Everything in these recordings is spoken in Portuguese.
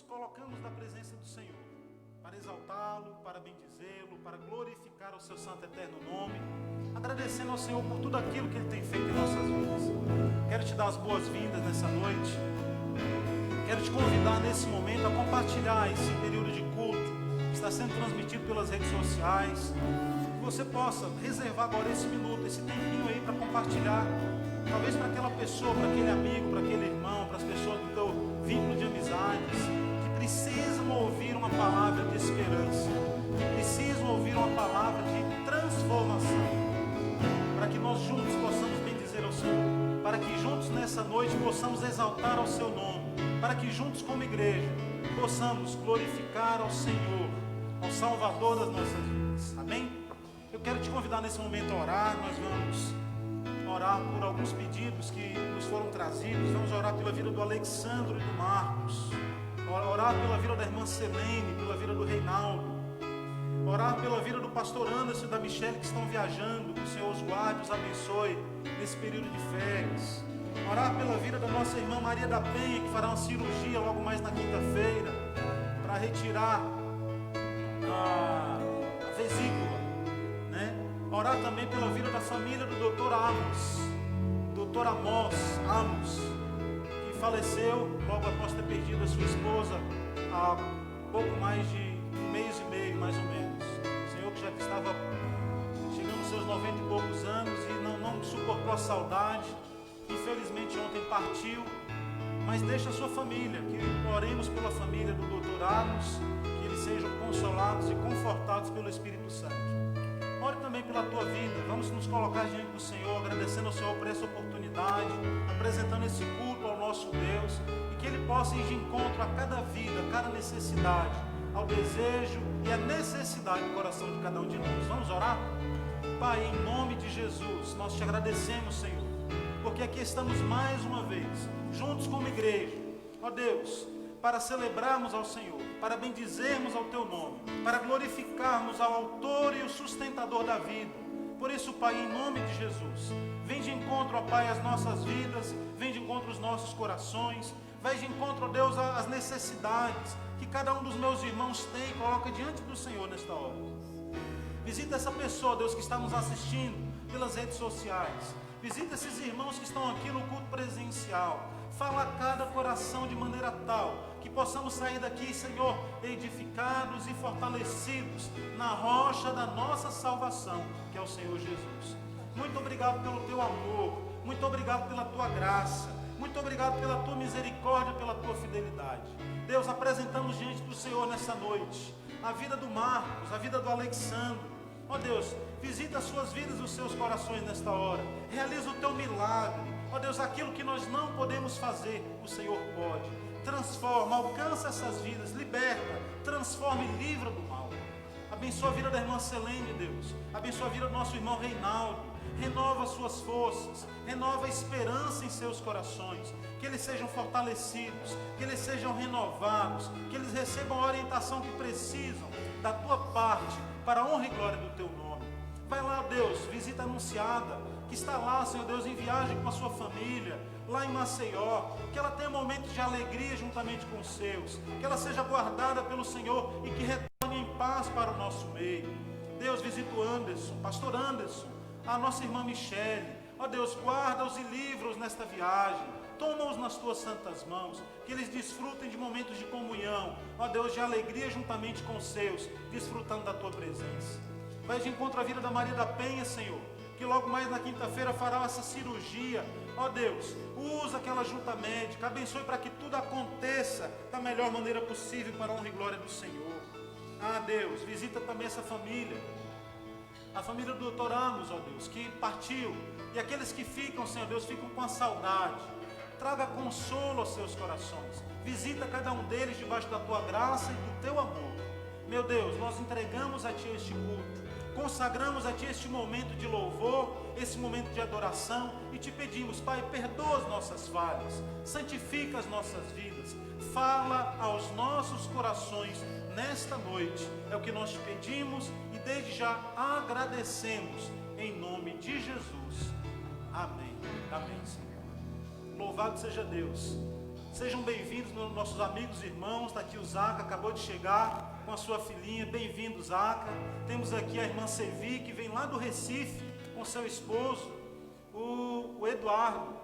colocamos na presença do Senhor, para exaltá-lo, para bendizê-lo, para glorificar o seu santo eterno nome, agradecendo ao Senhor por tudo aquilo que Ele tem feito em nossas vidas. Quero te dar as boas-vindas nessa noite, quero te convidar nesse momento a compartilhar esse período de culto, que está sendo transmitido pelas redes sociais, que você possa reservar agora esse minuto, esse tempinho aí para compartilhar, talvez para aquela pessoa, para aquele amigo, para aquele irmão, para as pessoas do teu vínculo de amizades, que precisam ouvir uma palavra de esperança, que precisam ouvir uma palavra de transformação, para que nós juntos possamos bendizer ao Senhor, para que juntos nessa noite possamos exaltar ao seu nome, para que juntos como igreja possamos glorificar ao Senhor, ao Salvador das nossas vidas. Amém? Eu quero te convidar nesse momento a orar. Nós vamos orar por alguns pedidos que nos foram trazidos. Vamos orar pela vida do Alexandre e do Marcos, orar pela vida da irmã Selene, pela vida do Reinaldo, orar pela vida do pastor Anderson e da Michele, que estão viajando. Que o Senhor os guarde, os abençoe nesse período de férias. Orar pela vida da nossa irmã Maria da Penha, que fará uma cirurgia logo mais na quinta-feira, para retirar a vesícula, né? Orar também pela vida da família do Dr. Amos, que faleceu logo após ter perdido a sua esposa há pouco mais de um mês e meio, mais ou menos. O Senhor que já estava chegando aos seus 90 e poucos anos e não suportou a saudade. Infelizmente ontem partiu, mas deixa a sua família, que oremos pela família do Dr. Amos, que eles sejam consolados e confortados pelo Espírito Santo. Ore também pela tua vida. Vamos nos colocar diante do Senhor, agradecendo ao Senhor por essa oportunidade, apresentando esse culto ao nosso Deus, e que Ele possa ir de encontro a cada vida, a cada necessidade, ao desejo e à necessidade do coração de cada um de nós. Vamos orar? Pai, em nome de Jesus, nós te agradecemos, Senhor, porque aqui estamos mais uma vez, juntos como igreja, ó Deus, para celebrarmos ao Senhor, para bendizermos ao Teu nome, para glorificarmos ao Autor e o Sustentador da vida. Por isso, Pai, em nome de Jesus, vem de encontro, ó Pai, às nossas vidas, vem de encontro aos nossos corações, vai de encontro, ó Deus, às necessidades que cada um dos meus irmãos tem e coloca diante do Senhor nesta hora. Visita essa pessoa, Deus, que está nos assistindo pelas redes sociais. Visita esses irmãos que estão aqui no culto presencial. Fala a cada coração de maneira tal que que possamos sair daqui, Senhor, edificados e fortalecidos na rocha da nossa salvação, que é o Senhor Jesus. Muito obrigado pelo teu amor, muito obrigado pela tua graça, muito obrigado pela tua misericórdia, pela tua fidelidade. Deus, apresentamos diante do Senhor nessa noite a vida do Marcos, a vida do Alexandre. Ó Deus, visita as suas vidas e os seus corações nesta hora. Realiza o teu milagre. Ó Deus, aquilo que nós não podemos fazer, o Senhor pode. Transforma, alcança essas vidas, liberta, transforma e livra do mal. Abençoa a vida da irmã Selene, Deus. Abençoa a vida do nosso irmão Reinaldo. Renova as suas forças, renova a esperança em seus corações, que eles sejam fortalecidos, que eles sejam renovados, que eles recebam a orientação que precisam da tua parte, para a honra e glória do teu nome. Vai lá, Deus, visita a anunciada, que está lá, Senhor Deus, em viagem com a sua família, lá em Maceió, que ela tenha momentos de alegria juntamente com os seus, que ela seja guardada pelo Senhor e que retorne em paz para o nosso meio. Deus, visita o Anderson, pastor Anderson, a nossa irmã Michele. Ó Deus, guarda-os e livra-os nesta viagem. Toma-os nas tuas santas mãos, que eles desfrutem de momentos de comunhão, ó Deus, de alegria juntamente com os seus, desfrutando da tua presença. Vai de encontro à vida da Maria da Penha, Senhor, que logo mais na quinta-feira fará essa cirurgia. Ó Deus, usa aquela junta médica, abençoe para que tudo aconteça da melhor maneira possível para a honra e glória do Senhor. Ah Deus, visita também essa família, a família do Dr. Amos, ó Deus, que partiu, e aqueles que ficam, Senhor Deus, ficam com a saudade. Traga consolo aos seus corações. Visita cada um deles debaixo da tua graça e do teu amor. Meu Deus, nós entregamos a ti este culto. Consagramos a ti este momento de louvor, esse momento de adoração. E te pedimos, Pai, perdoa as nossas falhas. Santifica as nossas vidas. Fala aos nossos corações nesta noite. É o que nós te pedimos e desde já agradecemos. Em nome de Jesus. Amém. Amém, Senhor. Louvado seja Deus. Sejam bem-vindos nossos amigos e irmãos. Está aqui o Zaca, acabou de chegar com a sua filhinha. Bem-vindo, Zaca. Temos aqui a irmã Sevi, que vem lá do Recife com seu esposo, o Eduardo.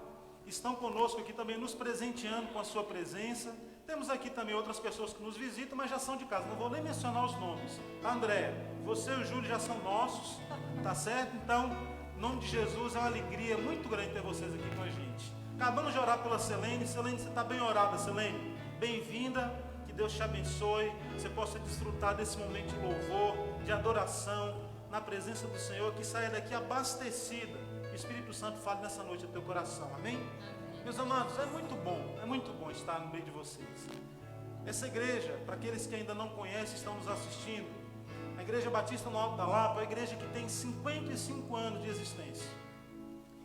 Estão conosco aqui também, nos presenteando com a sua presença. Temos aqui também outras pessoas que nos visitam, mas já são de casa. Não vou nem mencionar os nomes. André, você e o Júlio já são nossos, tá certo? Então, em nome de Jesus, é uma alegria muito grande ter vocês aqui com a gente. Acabamos de orar pela Selene. Selene, você está bem orada, Selene? Bem-vinda, que Deus te abençoe, você possa desfrutar desse momento de louvor, de adoração, na presença do Senhor, que saia daqui abastecida. O Espírito Santo fale nessa noite ao teu coração, amém? Meus amados, é muito bom estar no meio de vocês. Essa igreja, para aqueles que ainda não conhecem, estão nos assistindo, a Igreja Batista no Alto da Lapa é a igreja que tem 55 anos de existência.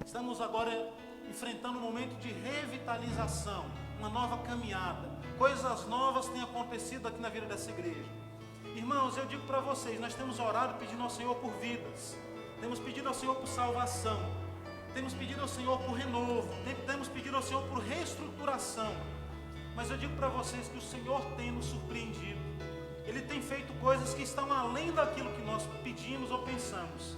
Estamos agora enfrentando um momento de revitalização, uma nova caminhada. Coisas novas têm acontecido aqui na vida dessa igreja. Irmãos, eu digo para vocês, nós temos orado pedindo ao Senhor por vidas, temos pedido ao Senhor por salvação, temos pedido ao Senhor por renovo, temos pedido ao Senhor por reestruturação. Mas eu digo para vocês que o Senhor tem nos surpreendido. Ele tem feito coisas que estão além daquilo que nós pedimos ou pensamos.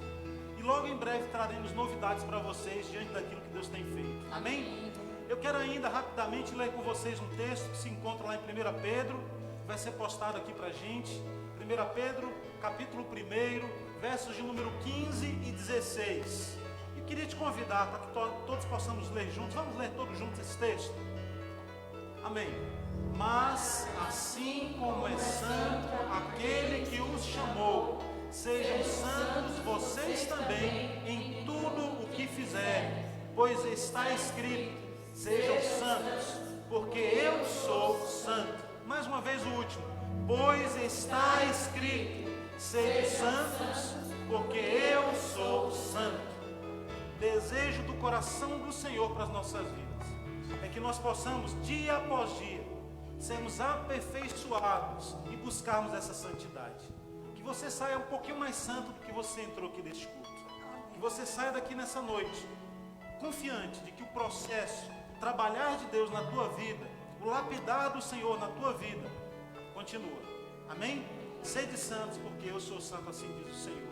E logo em breve traremos novidades para vocês diante daquilo que Deus tem feito. Amém? Eu quero ainda rapidamente ler com vocês um texto que se encontra lá em 1 Pedro. Vai ser postado aqui para a gente. 1 Pedro, capítulo 1, versos de número 15 e 16. Eu queria te convidar para que todos possamos ler juntos. Vamos ler todos juntos esse texto? Amém. Mas assim como é santo aquele que os chamou, sejam santos vocês também em tudo o que fizerem, pois está escrito: sejam santos, porque eu sou santo. Mais uma vez o último: pois está escrito: sejam santos, porque eu sou santo. Desejo do coração do Senhor para as nossas vidas é que nós possamos, dia após dia, sermos aperfeiçoados e buscarmos essa santidade. Que você saia um pouquinho mais santo do que você entrou aqui neste culto. Que você saia daqui nessa noite confiante de que o processo, o trabalhar de Deus na tua vida, o lapidar do Senhor na tua vida, continua. Amém? Sede santos, porque eu sou santo, assim diz o Senhor.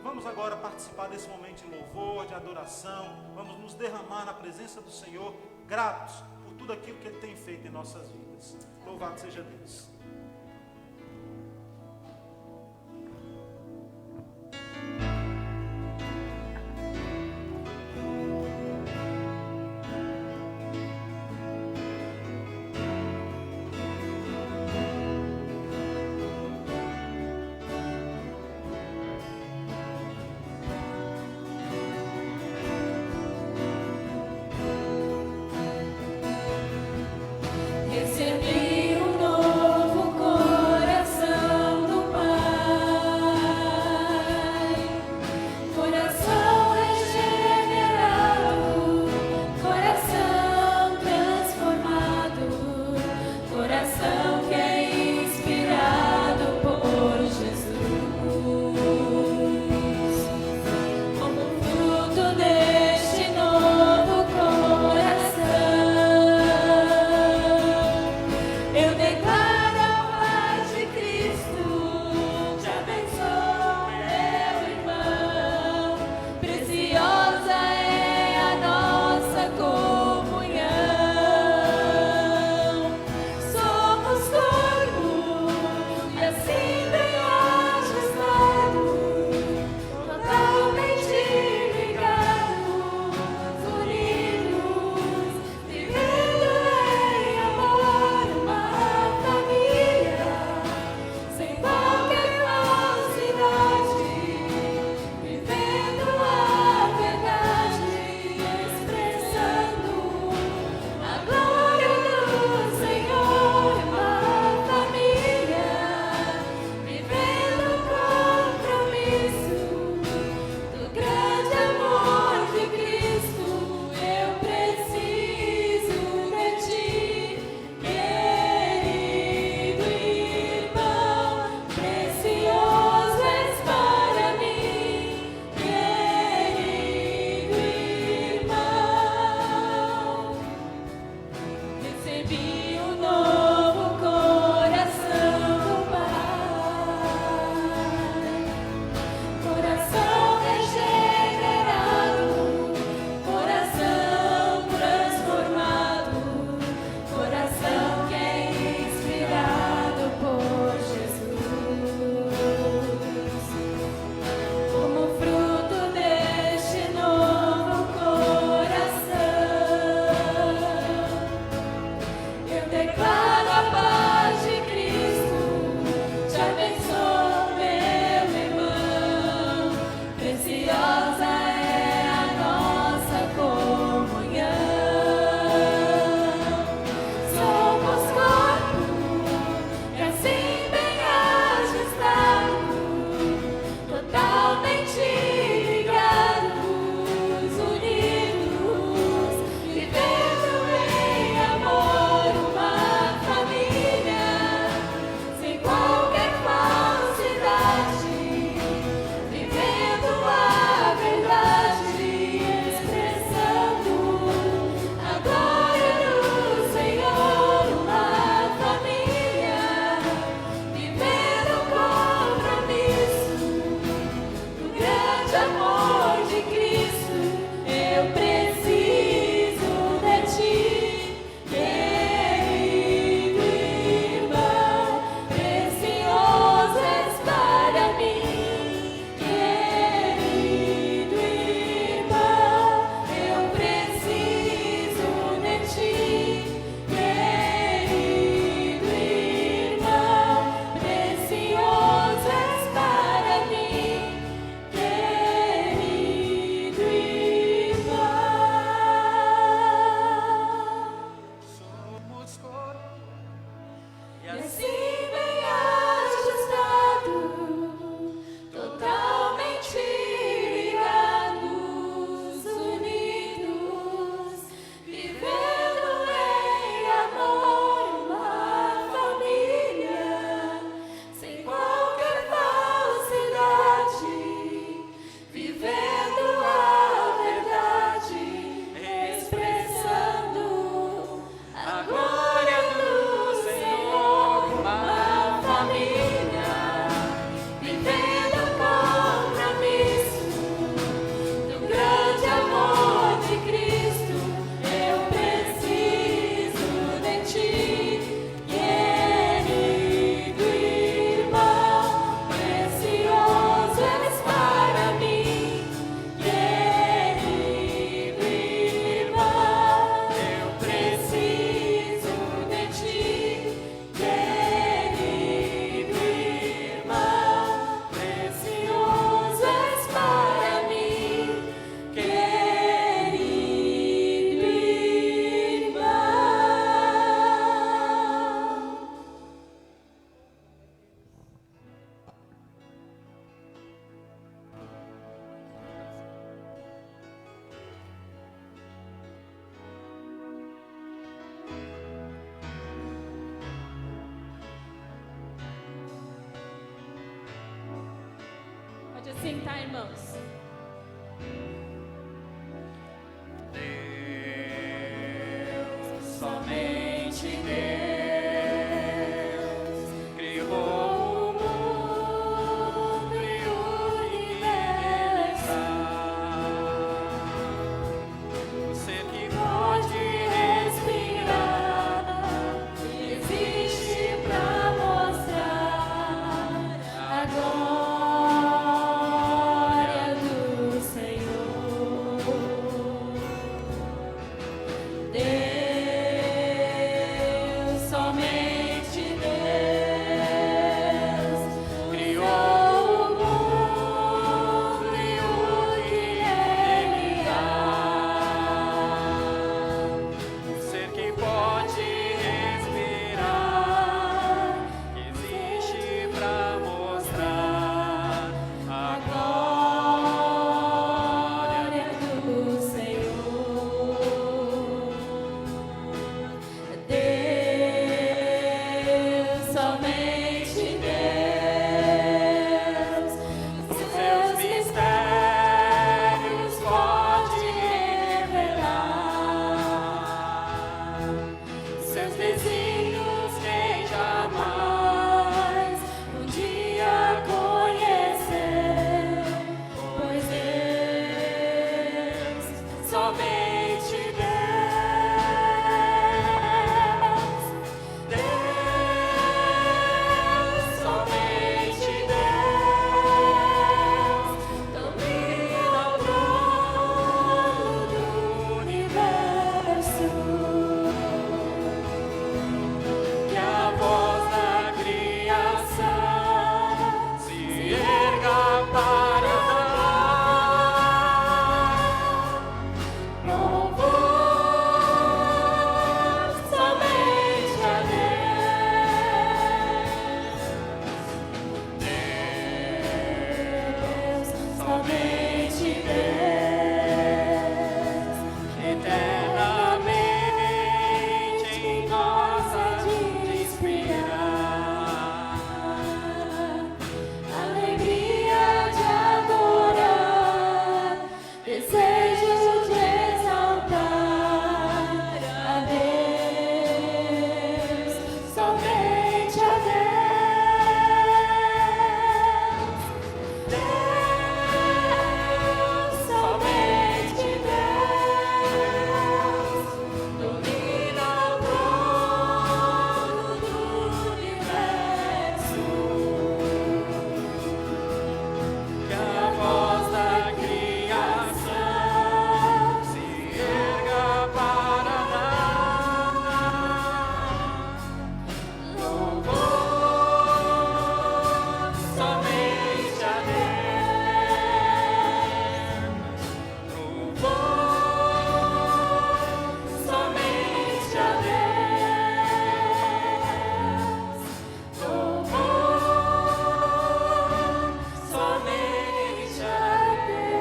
Vamos agora participar desse momento de louvor, de adoração. Vamos nos derramar na presença do Senhor, gratos por tudo aquilo que Ele tem feito em nossas vidas. pessoas. Louvado seja Deus. Recebi um novo sentar, irmãos. Deus, somente Deus, criou o mundo e o universo. O ser que pode respirar existe pra mostrar a glória do Senhor. Deus, somente Deus, criou o mundo e o que Ele há. O ser que pode respirar existe pra mostrar a glória do Senhor. Deus, somente Deus, os seus mistérios pode revelar, seus desígnios quem jamais um dia conhecer, pois Deus, somente Deus, somente Deus, domina o trono do universo. Que a voz da criação se erga para dar louvor somente a Deus, somente Deus, eternamente em nós há de inspirar alegria de adorar, desejo de exaltar a Deus, somente a Deus, somente Deus, domina o trono do universo. Que a voz da criação se erga para dar louvor somente a Deus, louvor somente a Deus, louvor somente a Deus.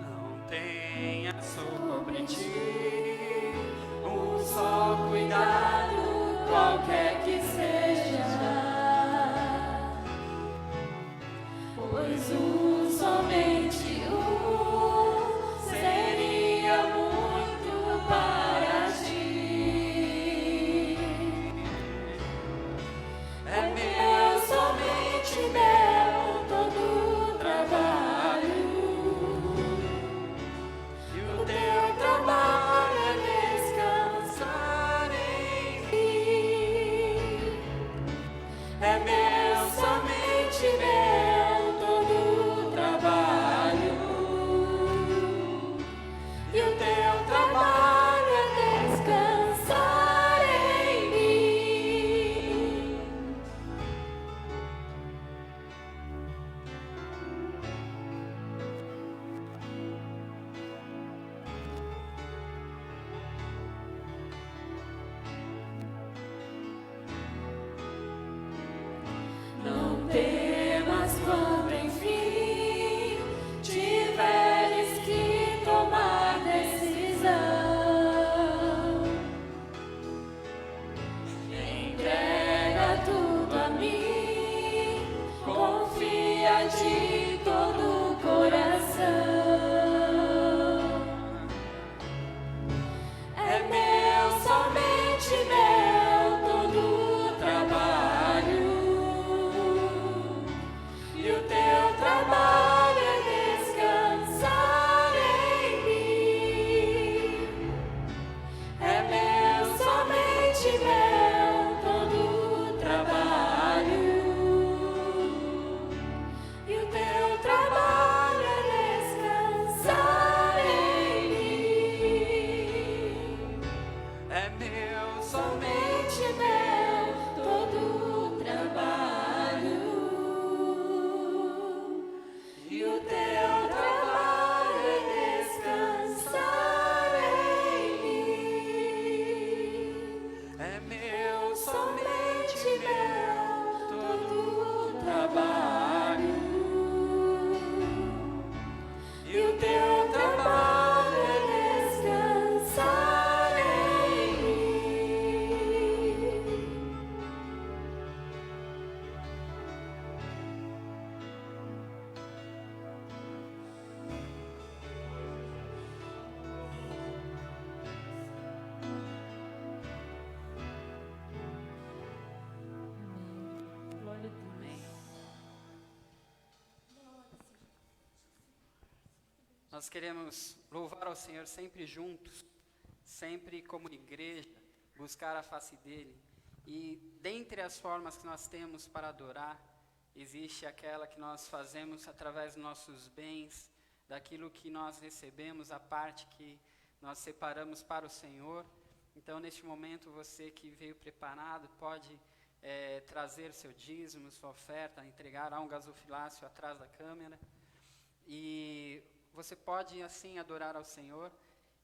Não tenha sobre ti só cuidado, qualquer que seja, pois somente seria muito para ti. É meu, somente meu, todo o trabalho, e o teu trabalho é descansar de todo o coração. É meu, somente meu, todo o trabalho. E o teu trabalho é descansar em mim. É meu, somente meu, todo o trabalho. E o teu trabalho é descansar em mim. É meu, Somente meu, todo o trabalho. E o teu trabalho é descansar em mim. é meu, Somente meu, todo o trabalho. E o teu trabalho é descansar em mim. Glória a Deus. Nós queremos louvar ao Senhor sempre juntos, sempre como igreja, buscar a face dEle. E dentre as formas que nós temos para adorar, existe aquela que nós fazemos através dos nossos bens, daquilo que nós recebemos, a parte que nós separamos para o Senhor. Então, neste momento, você que veio preparado, pode trazer seu dízimo, sua oferta, entregar a um gasofilácio atrás da câmera. E você pode, assim, adorar ao Senhor.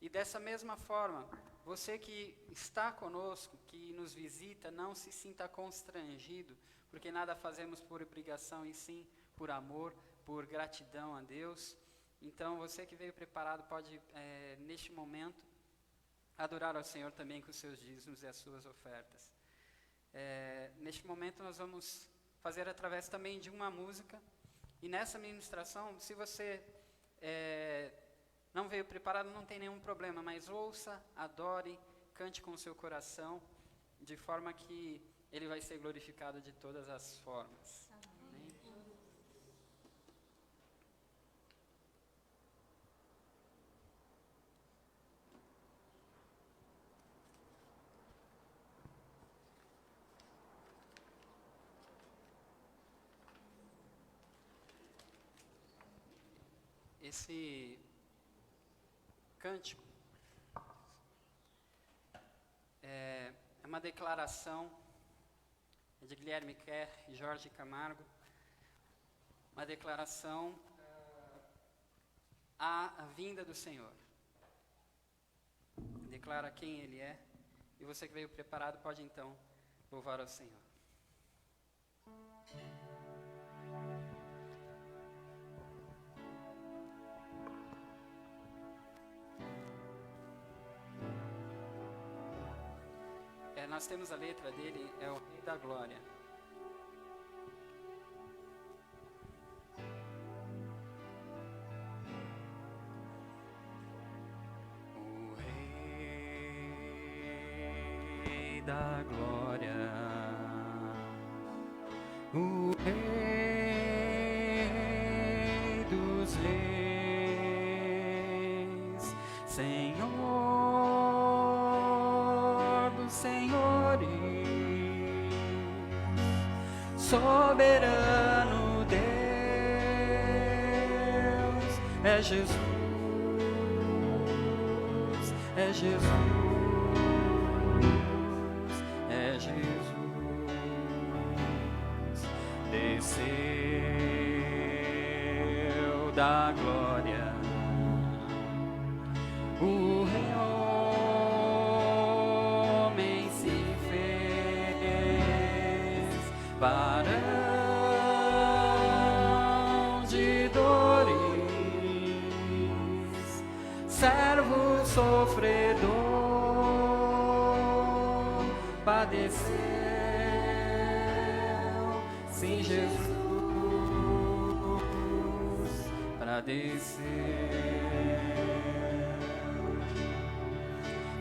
E dessa mesma forma, você que está conosco, que nos visita, não se sinta constrangido, porque nada fazemos por obrigação, e sim por amor, por gratidão a Deus. Então, você que veio preparado pode, neste momento, adorar ao Senhor também com os seus dízimos e as suas ofertas. Neste momento, nós vamos fazer através também de uma música. E nessa ministração, se você não veio preparado, não tem nenhum problema, mas ouça, adore, cante com o seu coração, de forma que Ele vai ser glorificado de todas as formas. Amém? Esse cântico é uma declaração de Guilherme Kerr e Jorge Camargo, uma declaração à vinda do Senhor. Declara quem Ele é, e você que veio preparado pode então louvar ao Senhor. Nós temos a letra dele, é o Rei da Glória. O Rei da Glória, o Rei dos Reis, Senhor dos Senhores, soberano Deus, é Jesus, é Jesus, é Jesus, desceu da glória, o Rei homem se fez varão de dores, servo sofredor, padeceu, sim, Jesus, padeceu.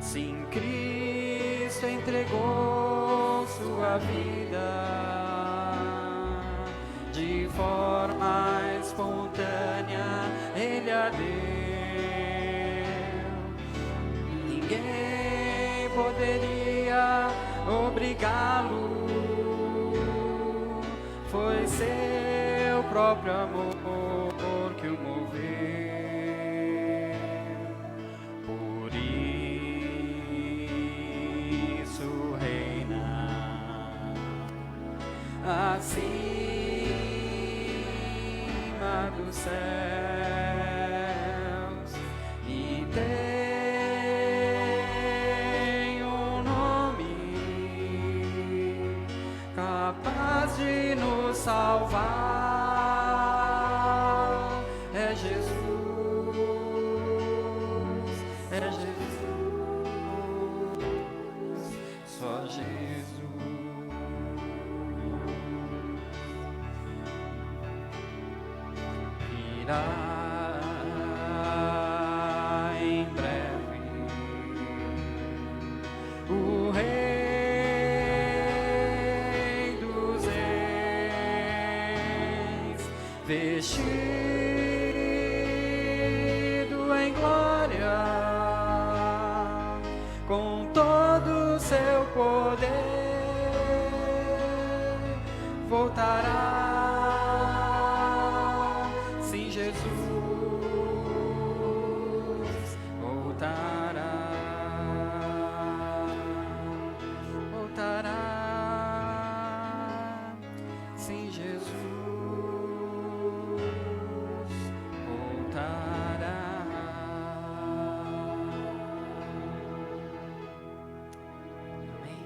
Sim, Cristo entregou sua vida de forma espontânea, Ele a deu. Ninguém poderia obrigá-lo, foi seu próprio amor que o moveu. Por isso reina acima dos céus e tem um nome capaz de nos salvar. É Jesus, é Jesus, só Jesus. Virá em breve o Rei dos Reis, vestido em glória, com todo o seu poder, voltará. Sim, Jesus voltará, voltará. Sim, Jesus voltará. Amém.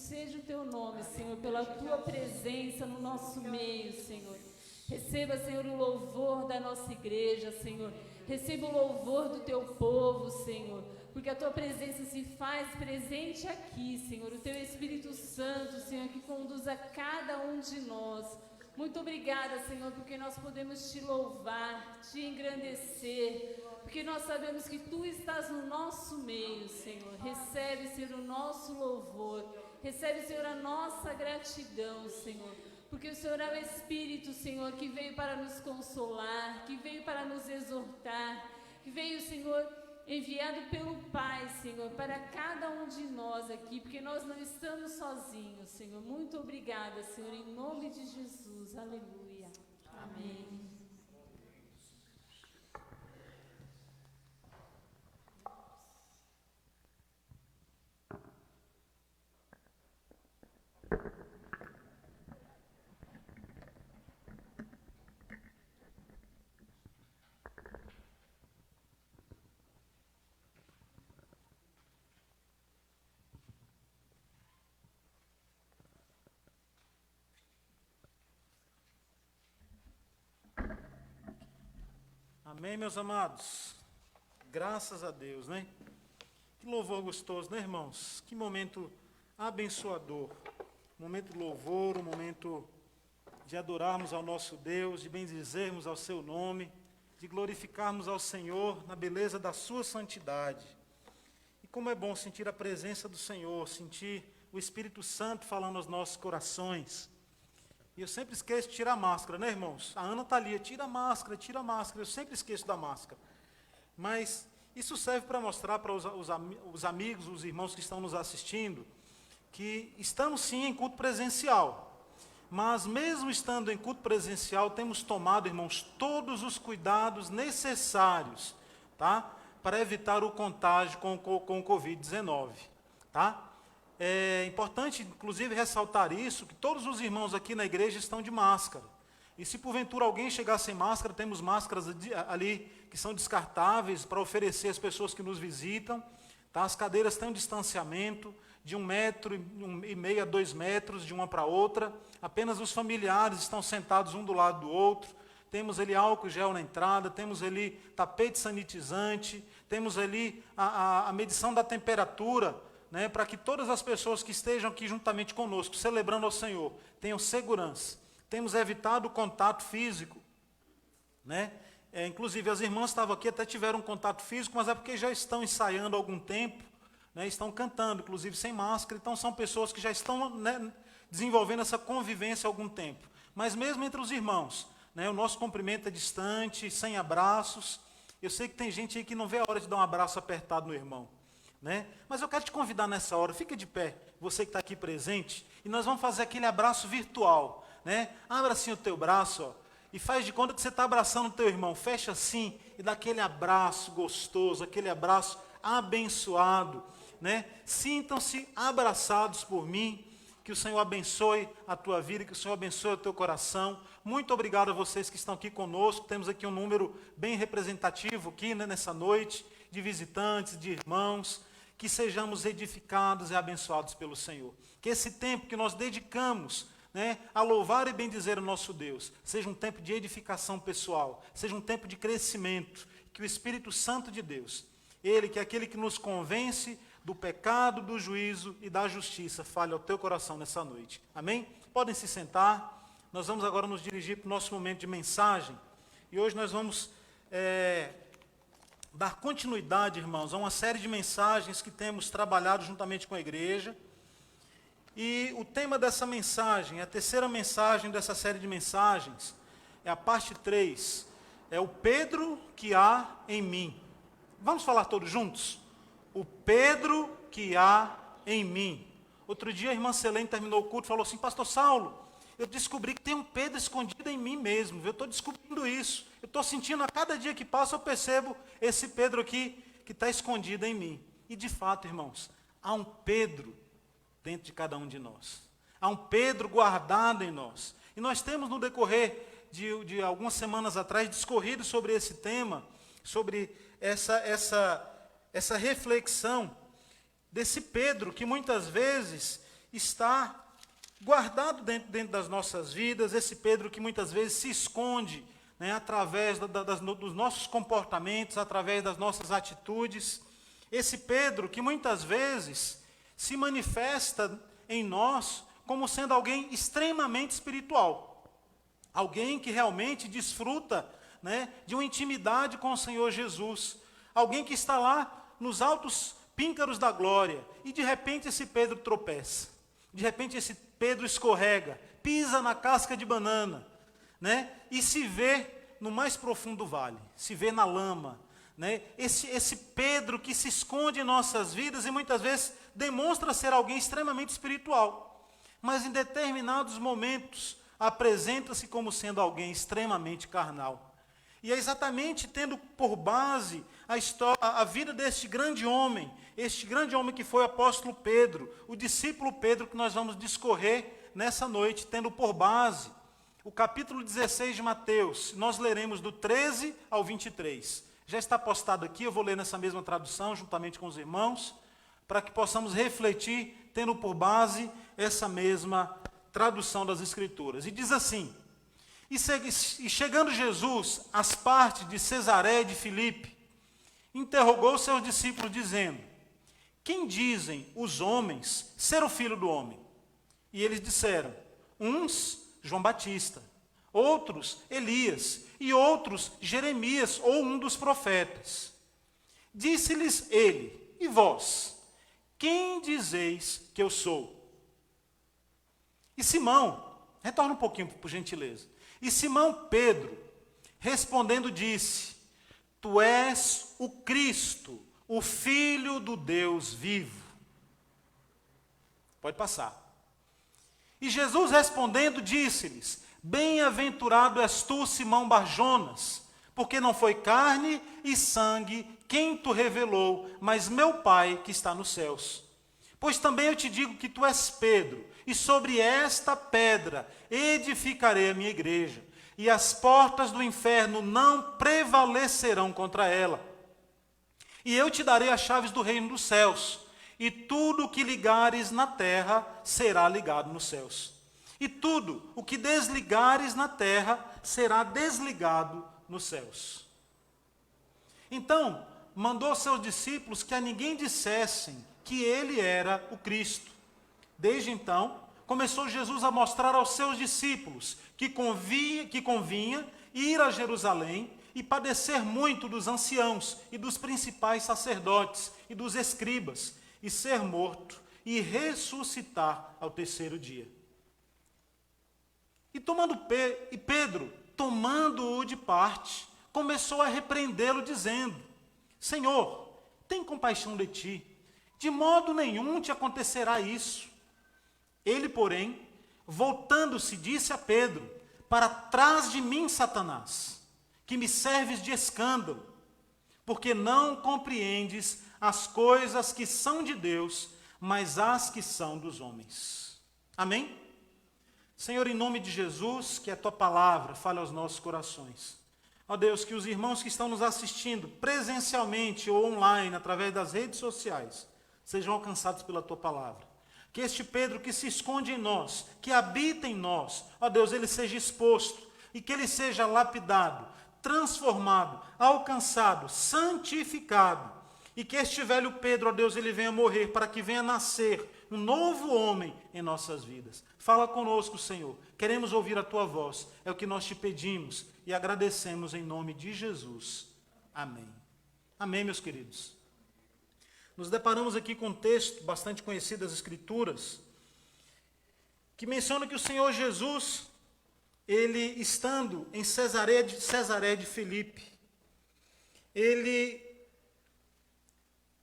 seja o teu nome, Senhor, pela tua presença no nosso meio, Senhor. Receba, Senhor, o louvor da nossa igreja, Senhor. Receba o louvor do teu povo, Senhor, porque a tua presença se faz presente aqui, Senhor. O teu Espírito Santo, Senhor, que conduz a cada um de nós. Muito obrigada, Senhor, porque nós podemos te louvar, te engrandecer, porque nós sabemos que tu estás no nosso meio, Senhor. Recebe, Senhor, o nosso louvor. Recebe, Senhor, a nossa gratidão, Senhor. Porque o Senhor é o Espírito, Senhor, que veio para nos consolar, que veio para nos exortar, que veio, Senhor, enviado pelo Pai, Senhor, para cada um de nós aqui, porque nós não estamos sozinhos, Senhor. Muito obrigada, Senhor, em nome de Jesus. Aleluia. Amém. Amém, meus amados? Graças a Deus, né? Que louvor gostoso, né, irmãos? Que momento abençoador. Momento de louvor, um momento de adorarmos ao nosso Deus, de bendizermos ao seu nome, de glorificarmos ao Senhor na beleza da sua santidade. E como é bom sentir a presença do Senhor, sentir o Espírito Santo falando aos nossos corações. E eu sempre esqueço de tirar a máscara, né, irmãos? A Ana está ali, tira a máscara, eu sempre esqueço da máscara. Mas isso serve para mostrar para os amigos, os irmãos que estão nos assistindo, que estamos sim em culto presencial. Mas mesmo estando em culto presencial, temos tomado, irmãos, todos os cuidados necessários, tá? Para evitar o contágio com o Covid-19, tá? É importante, inclusive, ressaltar isso, que todos os irmãos aqui na igreja estão de máscara. E se porventura alguém chegar sem máscara, temos máscaras ali que são descartáveis para oferecer às pessoas que nos visitam. Tá? As cadeiras têm um distanciamento de 1,5 m a 2 metros de uma para outra. Apenas os familiares estão sentados um do lado do outro. Temos ali álcool gel na entrada, temos ali tapete sanitizante, temos ali a medição da temperatura, né, para que todas as pessoas que estejam aqui juntamente conosco, celebrando ao Senhor, tenham segurança. Temos evitado o contato físico. Né? Inclusive, as irmãs estavam aqui, até tiveram contato físico, mas é porque já estão ensaiando há algum tempo, né, estão cantando, inclusive sem máscara, então são pessoas que já estão, né, desenvolvendo essa convivência há algum tempo. Mas mesmo entre os irmãos, né, o nosso cumprimento é distante, sem abraços. Eu sei que tem gente aí que não vê a hora de dar um abraço apertado no irmão. Né? Mas eu quero te convidar nessa hora, fica de pé, você que está aqui presente, e nós vamos fazer aquele abraço virtual. Né? Abra assim o teu braço, ó, e faz de conta que você está abraçando o teu irmão. Fecha assim e dá aquele abraço gostoso, aquele abraço abençoado. Né? Sintam-se abraçados por mim, que o Senhor abençoe a tua vida, que o Senhor abençoe o teu coração. Muito obrigado a vocês que estão aqui conosco, temos aqui um número bem representativo aqui, né, nessa noite, de visitantes, de irmãos, que sejamos edificados e abençoados pelo Senhor. Que esse tempo que nós dedicamos, né, a louvar e bendizer o nosso Deus, seja um tempo de edificação pessoal, seja um tempo de crescimento, que o Espírito Santo de Deus, Ele que é aquele que nos convence do pecado, do juízo e da justiça, fale ao teu coração nessa noite. Amém? Podem se sentar, nós vamos agora nos dirigir para o nosso momento de mensagem, e hoje nós vamos dar continuidade, irmãos, a uma série de mensagens que temos trabalhado juntamente com a igreja. E o tema dessa mensagem, a terceira mensagem dessa série de mensagens, é a parte 3, é o Pedro que há em mim. Vamos falar todos juntos? O Pedro que há em mim. Outro dia a irmã Selene terminou o culto e falou assim: pastor Saulo, eu descobri que tem um Pedro escondido em mim mesmo, eu estou descobrindo isso, eu estou sentindo a cada dia que passa, eu percebo esse Pedro aqui que está escondido em mim. E de fato, irmãos, há um Pedro dentro de cada um de nós, há um Pedro guardado em nós, e nós temos no decorrer de algumas semanas atrás discorrido sobre esse tema, sobre essa reflexão desse Pedro que muitas vezes está guardado dentro das nossas vidas, esse Pedro que muitas vezes se esconde, né, através dos nossos comportamentos, através das nossas atitudes. Esse Pedro que muitas vezes se manifesta em nós como sendo alguém extremamente espiritual. Alguém que realmente desfruta, né, de uma intimidade com o Senhor Jesus. Alguém que está lá nos altos píncaros da glória. E de repente esse Pedro tropeça. De repente esse Pedro escorrega, pisa na casca de banana, né, e se vê no mais profundo vale, se vê na lama. Né? Esse Pedro que se esconde em nossas vidas e muitas vezes demonstra ser alguém extremamente espiritual, mas em determinados momentos apresenta-se como sendo alguém extremamente carnal. E é exatamente tendo por base a vida deste grande homem, este grande homem que foi o apóstolo Pedro, o discípulo Pedro, que nós vamos discorrer nessa noite, tendo por base o capítulo 16 de Mateus. Nós leremos do 13 ao 23. Já está postado aqui, eu vou ler nessa mesma tradução, juntamente com os irmãos, para que possamos refletir, tendo por base essa mesma tradução das Escrituras. E diz assim: E chegando Jesus às partes de Cesareia de Filipe, interrogou seus discípulos, dizendo: Quem dizem os homens ser o Filho do Homem? E eles disseram: Uns, João Batista, outros, Elias, e outros, Jeremias, ou um dos profetas. Disse-lhes ele: E vós, quem dizeis que eu sou? E Simão, retorna um pouquinho, por gentileza. E Simão Pedro, respondendo, disse: Tu és o Cristo, o Filho do Deus vivo. Pode passar. E Jesus respondendo, disse-lhes: Bem-aventurado és tu, Simão Barjonas, porque não foi carne e sangue quem tu revelou, mas meu Pai que está nos céus. Pois também eu te digo que tu és Pedro, e sobre esta pedra edificarei a minha igreja, e as portas do inferno não prevalecerão contra ela. E eu te darei as chaves do reino dos céus, e tudo o que ligares na terra será ligado nos céus. E tudo o que desligares na terra será desligado nos céus. Então, mandou aos seus discípulos que a ninguém dissessem que ele era o Cristo. Desde então, começou Jesus a mostrar aos seus discípulos que convinha ir a Jerusalém e padecer muito dos anciãos e dos principais sacerdotes e dos escribas, e ser morto e ressuscitar ao terceiro dia. E Pedro, tomando-o de parte, começou a repreendê-lo, dizendo: Senhor, tem compaixão de ti, de modo nenhum te acontecerá isso. Ele, porém, voltando-se, disse a Pedro: Para trás de mim, Satanás, que me serves de escândalo, porque não compreendes as coisas que são de Deus, mas as que são dos homens. Amém? Senhor, em nome de Jesus, que a Tua palavra fale aos nossos corações. Ó Deus, que os irmãos que estão nos assistindo presencialmente ou online, através das redes sociais, sejam alcançados pela Tua palavra. Que este Pedro que se esconde em nós, que habita em nós, ó Deus, ele seja exposto e que ele seja lapidado, transformado, alcançado, santificado. E que este velho Pedro, ó Deus, ele venha morrer para que venha nascer um novo homem em nossas vidas. Fala conosco, Senhor. Queremos ouvir a Tua voz. É o que nós te pedimos e agradecemos em nome de Jesus. Amém. Amém, meus queridos. Nos deparamos aqui com um texto bastante conhecido das Escrituras, que menciona que o Senhor Jesus, ele estando em Cesareia de Filipe, ele,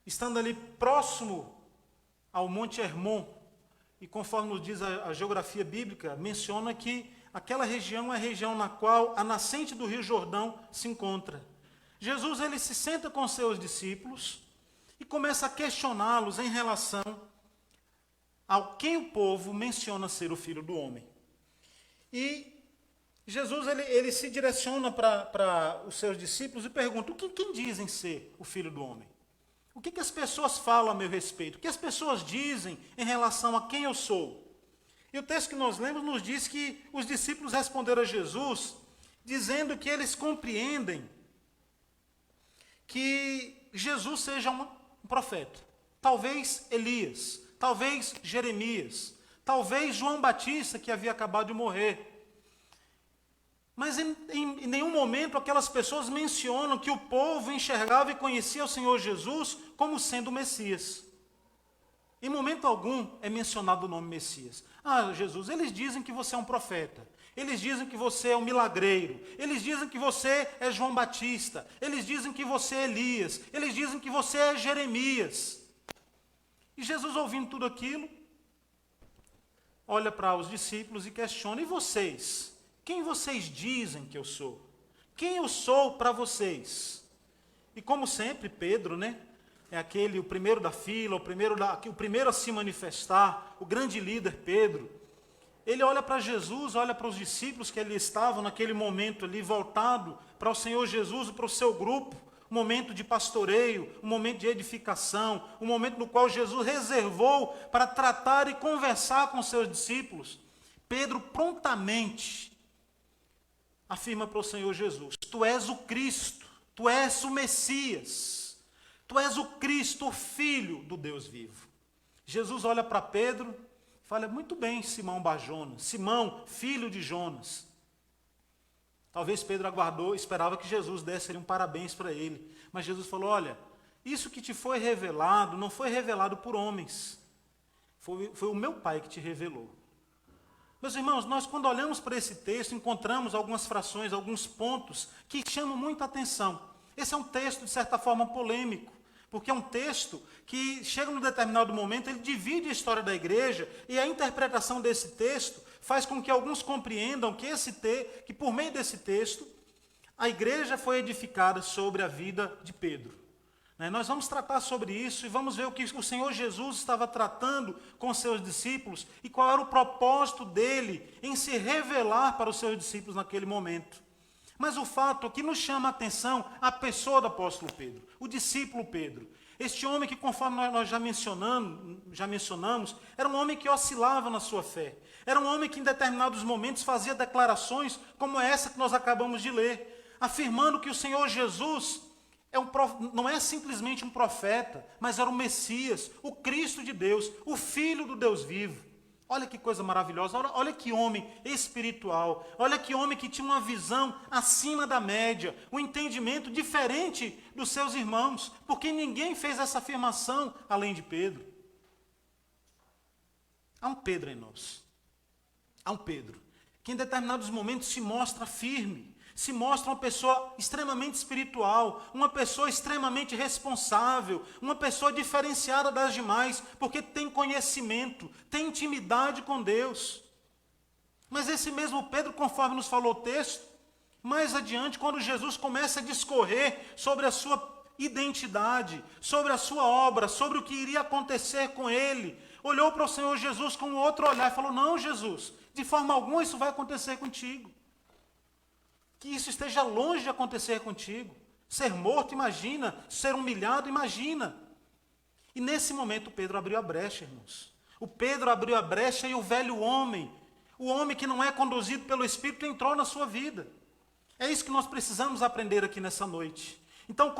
estando ali próximo ao Monte Hermon, e conforme nos diz a geografia bíblica, menciona que aquela região é a região na qual a nascente do Rio Jordão se encontra. Jesus, ele se senta com seus discípulos e começa a questioná-los em relação ao quem o povo menciona ser o Filho do Homem. E Jesus, ele se direciona para os seus discípulos e pergunta: quem dizem ser o Filho do Homem? O que as pessoas falam a meu respeito? O que as pessoas dizem em relação a quem eu sou? E o texto que nós lemos nos diz que os discípulos responderam a Jesus, dizendo que eles compreendem que Jesus seja um profeta. Talvez Elias, talvez Jeremias, talvez João Batista, que havia acabado de morrer. Mas em nenhum momento aquelas pessoas mencionam que o povo enxergava e conhecia o Senhor Jesus como sendo o Messias. Em momento algum é mencionado o nome Messias. Ah, Jesus, eles dizem que você é um profeta. Eles dizem que você é um milagreiro. Eles dizem que você é João Batista. Eles dizem que você é Elias. Eles dizem que você é Jeremias. E Jesus, ouvindo tudo aquilo, olha para os discípulos e questiona: e vocês? Quem vocês dizem que eu sou? Quem eu sou para vocês? E como sempre, Pedro, é o primeiro da fila, o primeiro a se manifestar, o grande líder Pedro. Ele olha para Jesus, olha para os discípulos que ali estavam naquele momento ali, voltado para o Senhor Jesus e para o seu grupo, um momento de pastoreio, um momento de edificação, um momento no qual Jesus reservou para tratar e conversar com seus discípulos. Pedro prontamente afirma para o Senhor Jesus: tu és o Cristo, tu és o Messias, tu és o Cristo, o Filho do Deus vivo. Jesus olha para Pedro e fala: muito bem, Simão Bar-Jonas, Simão, filho de Jonas. Talvez Pedro esperava que Jesus desse um parabéns para ele. Mas Jesus falou: olha, isso que te foi revelado, não foi revelado por homens. Foi o meu Pai que te revelou. Meus irmãos, nós quando olhamos para esse texto, encontramos algumas frações, alguns pontos que chamam muita atenção. Esse é um texto, de certa forma, polêmico, porque é um texto que chega num determinado momento, ele divide a história da igreja, e a interpretação desse texto faz com que alguns compreendam que por meio desse texto, a igreja foi edificada sobre a vida de Pedro. Nós vamos tratar sobre isso e vamos ver o que o Senhor Jesus estava tratando com seus discípulos e qual era o propósito dele em se revelar para os seus discípulos naquele momento. Mas o fato que nos chama a atenção a pessoa do apóstolo Pedro, o discípulo Pedro. Este homem que, conforme nós já mencionamos, era um homem que oscilava na sua fé. Era um homem que em determinados momentos fazia declarações como essa que nós acabamos de ler, afirmando que o Senhor Jesus não é simplesmente um profeta, mas era o Messias, o Cristo de Deus, o Filho do Deus vivo. Olha que coisa maravilhosa, olha que homem espiritual, olha que homem que tinha uma visão acima da média, um entendimento diferente dos seus irmãos, porque ninguém fez essa afirmação além de Pedro. Há um Pedro em nós, há um Pedro, que em determinados momentos se mostra firme, se mostra uma pessoa extremamente espiritual, uma pessoa extremamente responsável, uma pessoa diferenciada das demais, porque tem conhecimento, tem intimidade com Deus. Mas esse mesmo Pedro, conforme nos falou o texto, mais adiante, quando Jesus começa a discorrer sobre a sua identidade, sobre a sua obra, sobre o que iria acontecer com ele, olhou para o Senhor Jesus com outro olhar e falou: não, Jesus, de forma alguma isso vai acontecer contigo. Que isso esteja longe de acontecer contigo. Ser morto, imagina. Ser humilhado, imagina. E nesse momento Pedro abriu a brecha, irmãos. O Pedro abriu a brecha e o velho homem, o homem que não é conduzido pelo Espírito, entrou na sua vida. É isso que nós precisamos aprender aqui nessa noite. Então,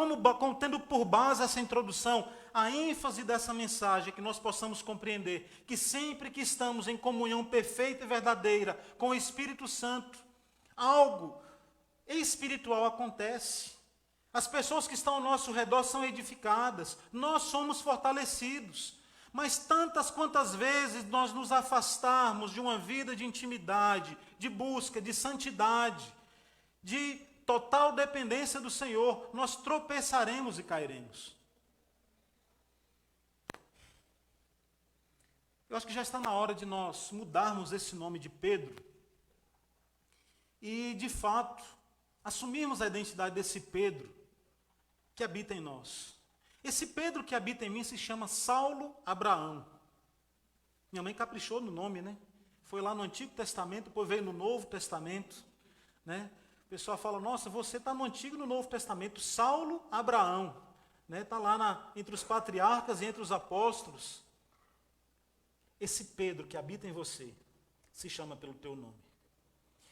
tendo por base essa introdução, a ênfase dessa mensagem, que nós possamos compreender que sempre que estamos em comunhão perfeita e verdadeira com o Espírito Santo, algo espiritual acontece. As pessoas que estão ao nosso redor são edificadas, nós somos fortalecidos. Mas tantas quantas vezes nós nos afastarmos de uma vida de intimidade, de busca, de santidade, de total dependência do Senhor, nós tropeçaremos e cairemos. Eu acho que já está na hora de nós mudarmos esse nome de Pedro e, de fato, assumirmos a identidade desse Pedro que habita em nós. Esse Pedro que habita em mim se chama Saulo Abraão. Minha mãe caprichou no nome, Foi lá no Antigo Testamento, depois veio no Novo Testamento, O pessoal fala: nossa, você está no Antigo e no Novo Testamento. Saulo Abraão, né? Está lá entre os patriarcas e entre os apóstolos. Esse Pedro que habita em você se chama pelo teu nome.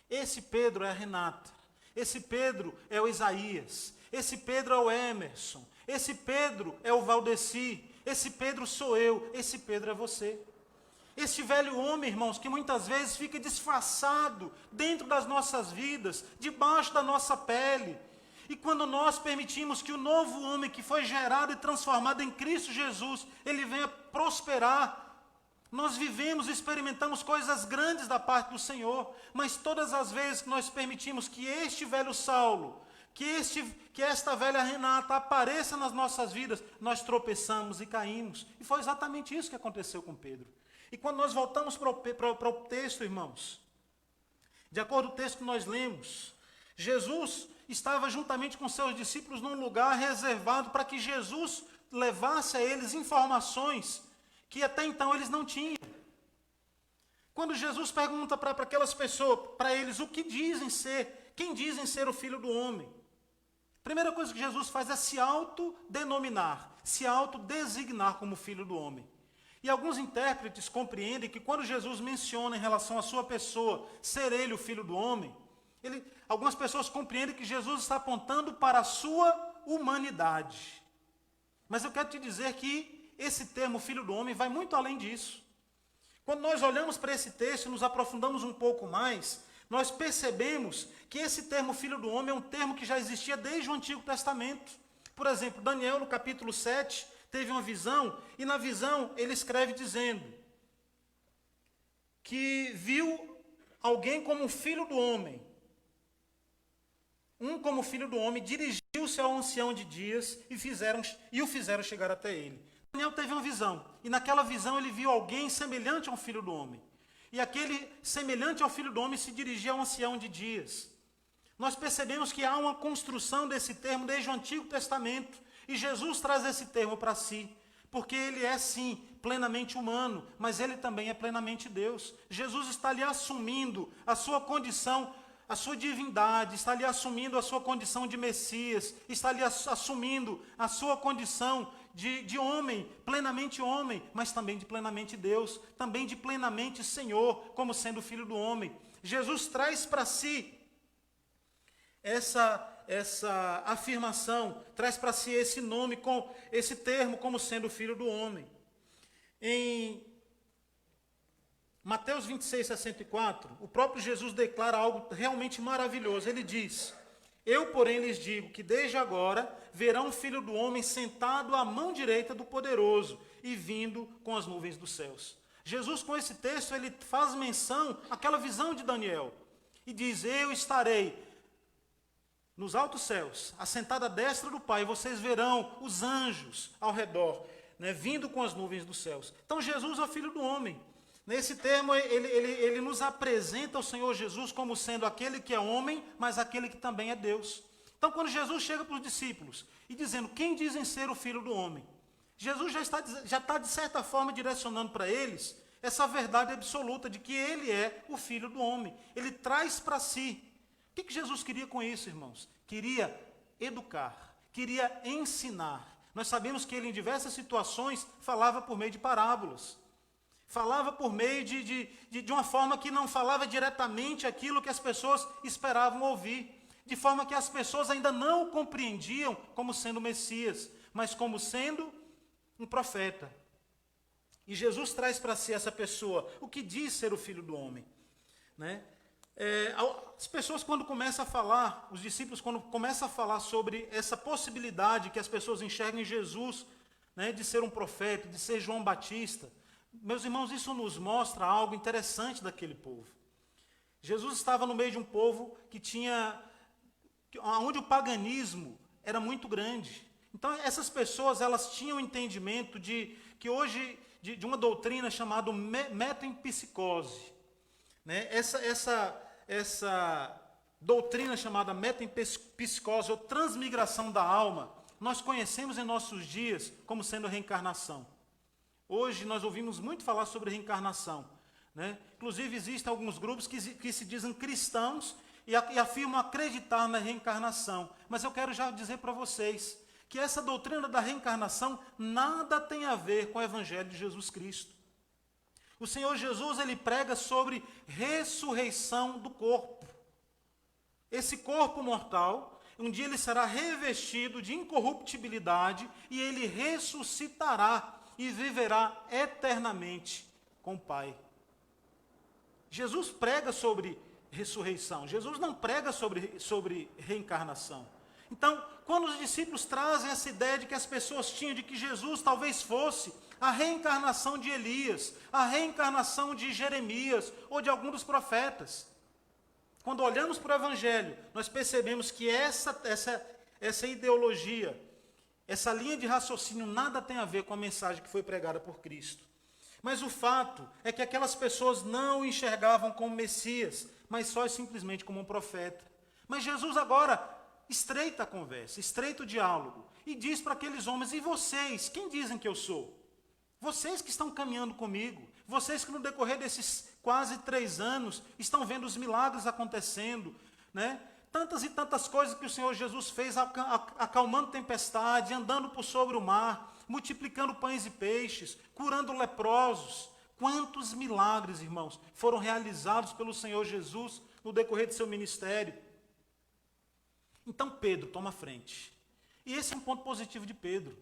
Esse Pedro é a Renata. Esse Pedro é o Isaías. Esse Pedro é o Emerson. Esse Pedro é o Valdeci. Esse Pedro sou eu. Esse Pedro é você. Este velho homem, irmãos, que muitas vezes fica disfarçado dentro das nossas vidas, debaixo da nossa pele. E quando nós permitimos que o novo homem que foi gerado e transformado em Cristo Jesus, ele venha prosperar, nós vivemos e experimentamos coisas grandes da parte do Senhor, mas todas as vezes que nós permitimos que este velho Saulo, que esta velha Renata apareça nas nossas vidas, nós tropeçamos e caímos. E foi exatamente isso que aconteceu com Pedro. E quando nós voltamos para o texto, irmãos, de acordo com o texto que nós lemos, Jesus estava juntamente com seus discípulos num lugar reservado para que Jesus levasse a eles informações que até então eles não tinham. Quando Jesus pergunta para aquelas pessoas, para eles, o que dizem ser, quem dizem ser o Filho do Homem? A primeira coisa que Jesus faz é se autodenominar, se autodesignar como Filho do Homem. E alguns intérpretes compreendem que quando Jesus menciona em relação à sua pessoa, ser ele o Filho do Homem, algumas pessoas compreendem que Jesus está apontando para a sua humanidade. Mas eu quero te dizer que esse termo Filho do Homem vai muito além disso. Quando nós olhamos para esse texto e nos aprofundamos um pouco mais, nós percebemos que esse termo Filho do Homem é um termo que já existia desde o Antigo Testamento. Por exemplo, Daniel, no capítulo 7, teve uma visão, e na visão ele escreve dizendo que viu alguém como um filho do homem. Como filho do homem, dirigiu-se ao ancião de dias e o fizeram chegar até ele. Daniel teve uma visão, e naquela visão ele viu alguém semelhante a um filho do homem. E aquele semelhante ao filho do homem se dirigia ao ancião de dias. Nós percebemos que há uma construção desse termo desde o Antigo Testamento, e Jesus traz esse termo para si, porque ele é sim plenamente humano, mas ele também é plenamente Deus. Jesus está ali assumindo a sua condição, a sua divindade, está ali assumindo a sua condição de Messias, está ali assumindo a sua condição de homem, mas também de plenamente Deus, também de plenamente Senhor, como sendo Filho do Homem. Jesus traz para si essa afirmação, traz para si esse nome, com esse termo, como sendo Filho do Homem. Em Mateus 26, 64, o próprio Jesus declara algo realmente maravilhoso. Ele diz: eu, porém, lhes digo que desde agora verão o Filho do Homem sentado à mão direita do Poderoso e vindo com as nuvens dos céus. Jesus, com esse texto, ele faz menção àquela visão de Daniel e diz: eu estarei nos altos céus, assentado à destra do Pai, vocês verão os anjos ao redor, né, vindo com as nuvens dos céus. Então Jesus é o Filho do Homem. Nesse termo, ele nos apresenta o Senhor Jesus como sendo aquele que é homem, mas aquele que também é Deus. Então, quando Jesus chega para os discípulos e dizendo, quem dizem ser o Filho do Homem? Jesus já está, de certa forma, direcionando para eles essa verdade absoluta de que ele é o Filho do Homem. Ele traz para si. O que Jesus queria com isso, irmãos? Queria educar, queria ensinar. Nós sabemos que ele, em diversas situações, falava por meio de parábolas. Falava por meio de uma forma que não falava diretamente aquilo que as pessoas esperavam ouvir. De forma que as pessoas ainda não o compreendiam como sendo Messias, mas como sendo um profeta. E Jesus traz para si essa pessoa, o que diz ser o Filho do Homem, né? As pessoas quando começam a falar, os discípulos quando começam a falar sobre essa possibilidade que as pessoas enxergam em Jesus, né, de ser um profeta, de ser João Batista, meus irmãos, isso nos mostra algo interessante daquele povo. Jesus estava no meio de um povo onde o paganismo era muito grande. Então essas pessoas, elas tinham entendimento de uma doutrina chamada metempsicose, né? Essa doutrina chamada metempsicose, ou transmigração da alma, nós conhecemos em nossos dias como sendo reencarnação. Hoje nós ouvimos muito falar sobre reencarnação, né? Inclusive existem alguns grupos que se dizem cristãos e afirmam acreditar na reencarnação. Mas eu quero já dizer para vocês que essa doutrina da reencarnação nada tem a ver com o Evangelho de Jesus Cristo. O Senhor Jesus, ele prega sobre ressurreição do corpo. Esse corpo mortal, um dia ele será revestido de incorruptibilidade e ele ressuscitará e viverá eternamente com o Pai. Jesus prega sobre ressurreição. Jesus não prega sobre reencarnação. Então, quando os discípulos trazem essa ideia de que as pessoas tinham de que Jesus talvez fosse a reencarnação de Elias, a reencarnação de Jeremias ou de algum dos profetas, quando olhamos para o Evangelho, nós percebemos que essa ideologia, essa linha de raciocínio nada tem a ver com a mensagem que foi pregada por Cristo. Mas o fato é que aquelas pessoas não o enxergavam como Messias, mas só e simplesmente como um profeta. Mas Jesus agora estreita a conversa, estreita o diálogo e diz para aqueles homens: e vocês, quem dizem que eu sou? Vocês que estão caminhando comigo, vocês que no decorrer desses quase 3 anos estão vendo os milagres acontecendo, né? Tantas e tantas coisas que o Senhor Jesus fez, acalmando tempestade, andando por sobre o mar, multiplicando pães e peixes, curando leprosos. Quantos milagres, irmãos, foram realizados pelo Senhor Jesus no decorrer de seu ministério. Então Pedro toma frente. E esse é um ponto positivo de Pedro.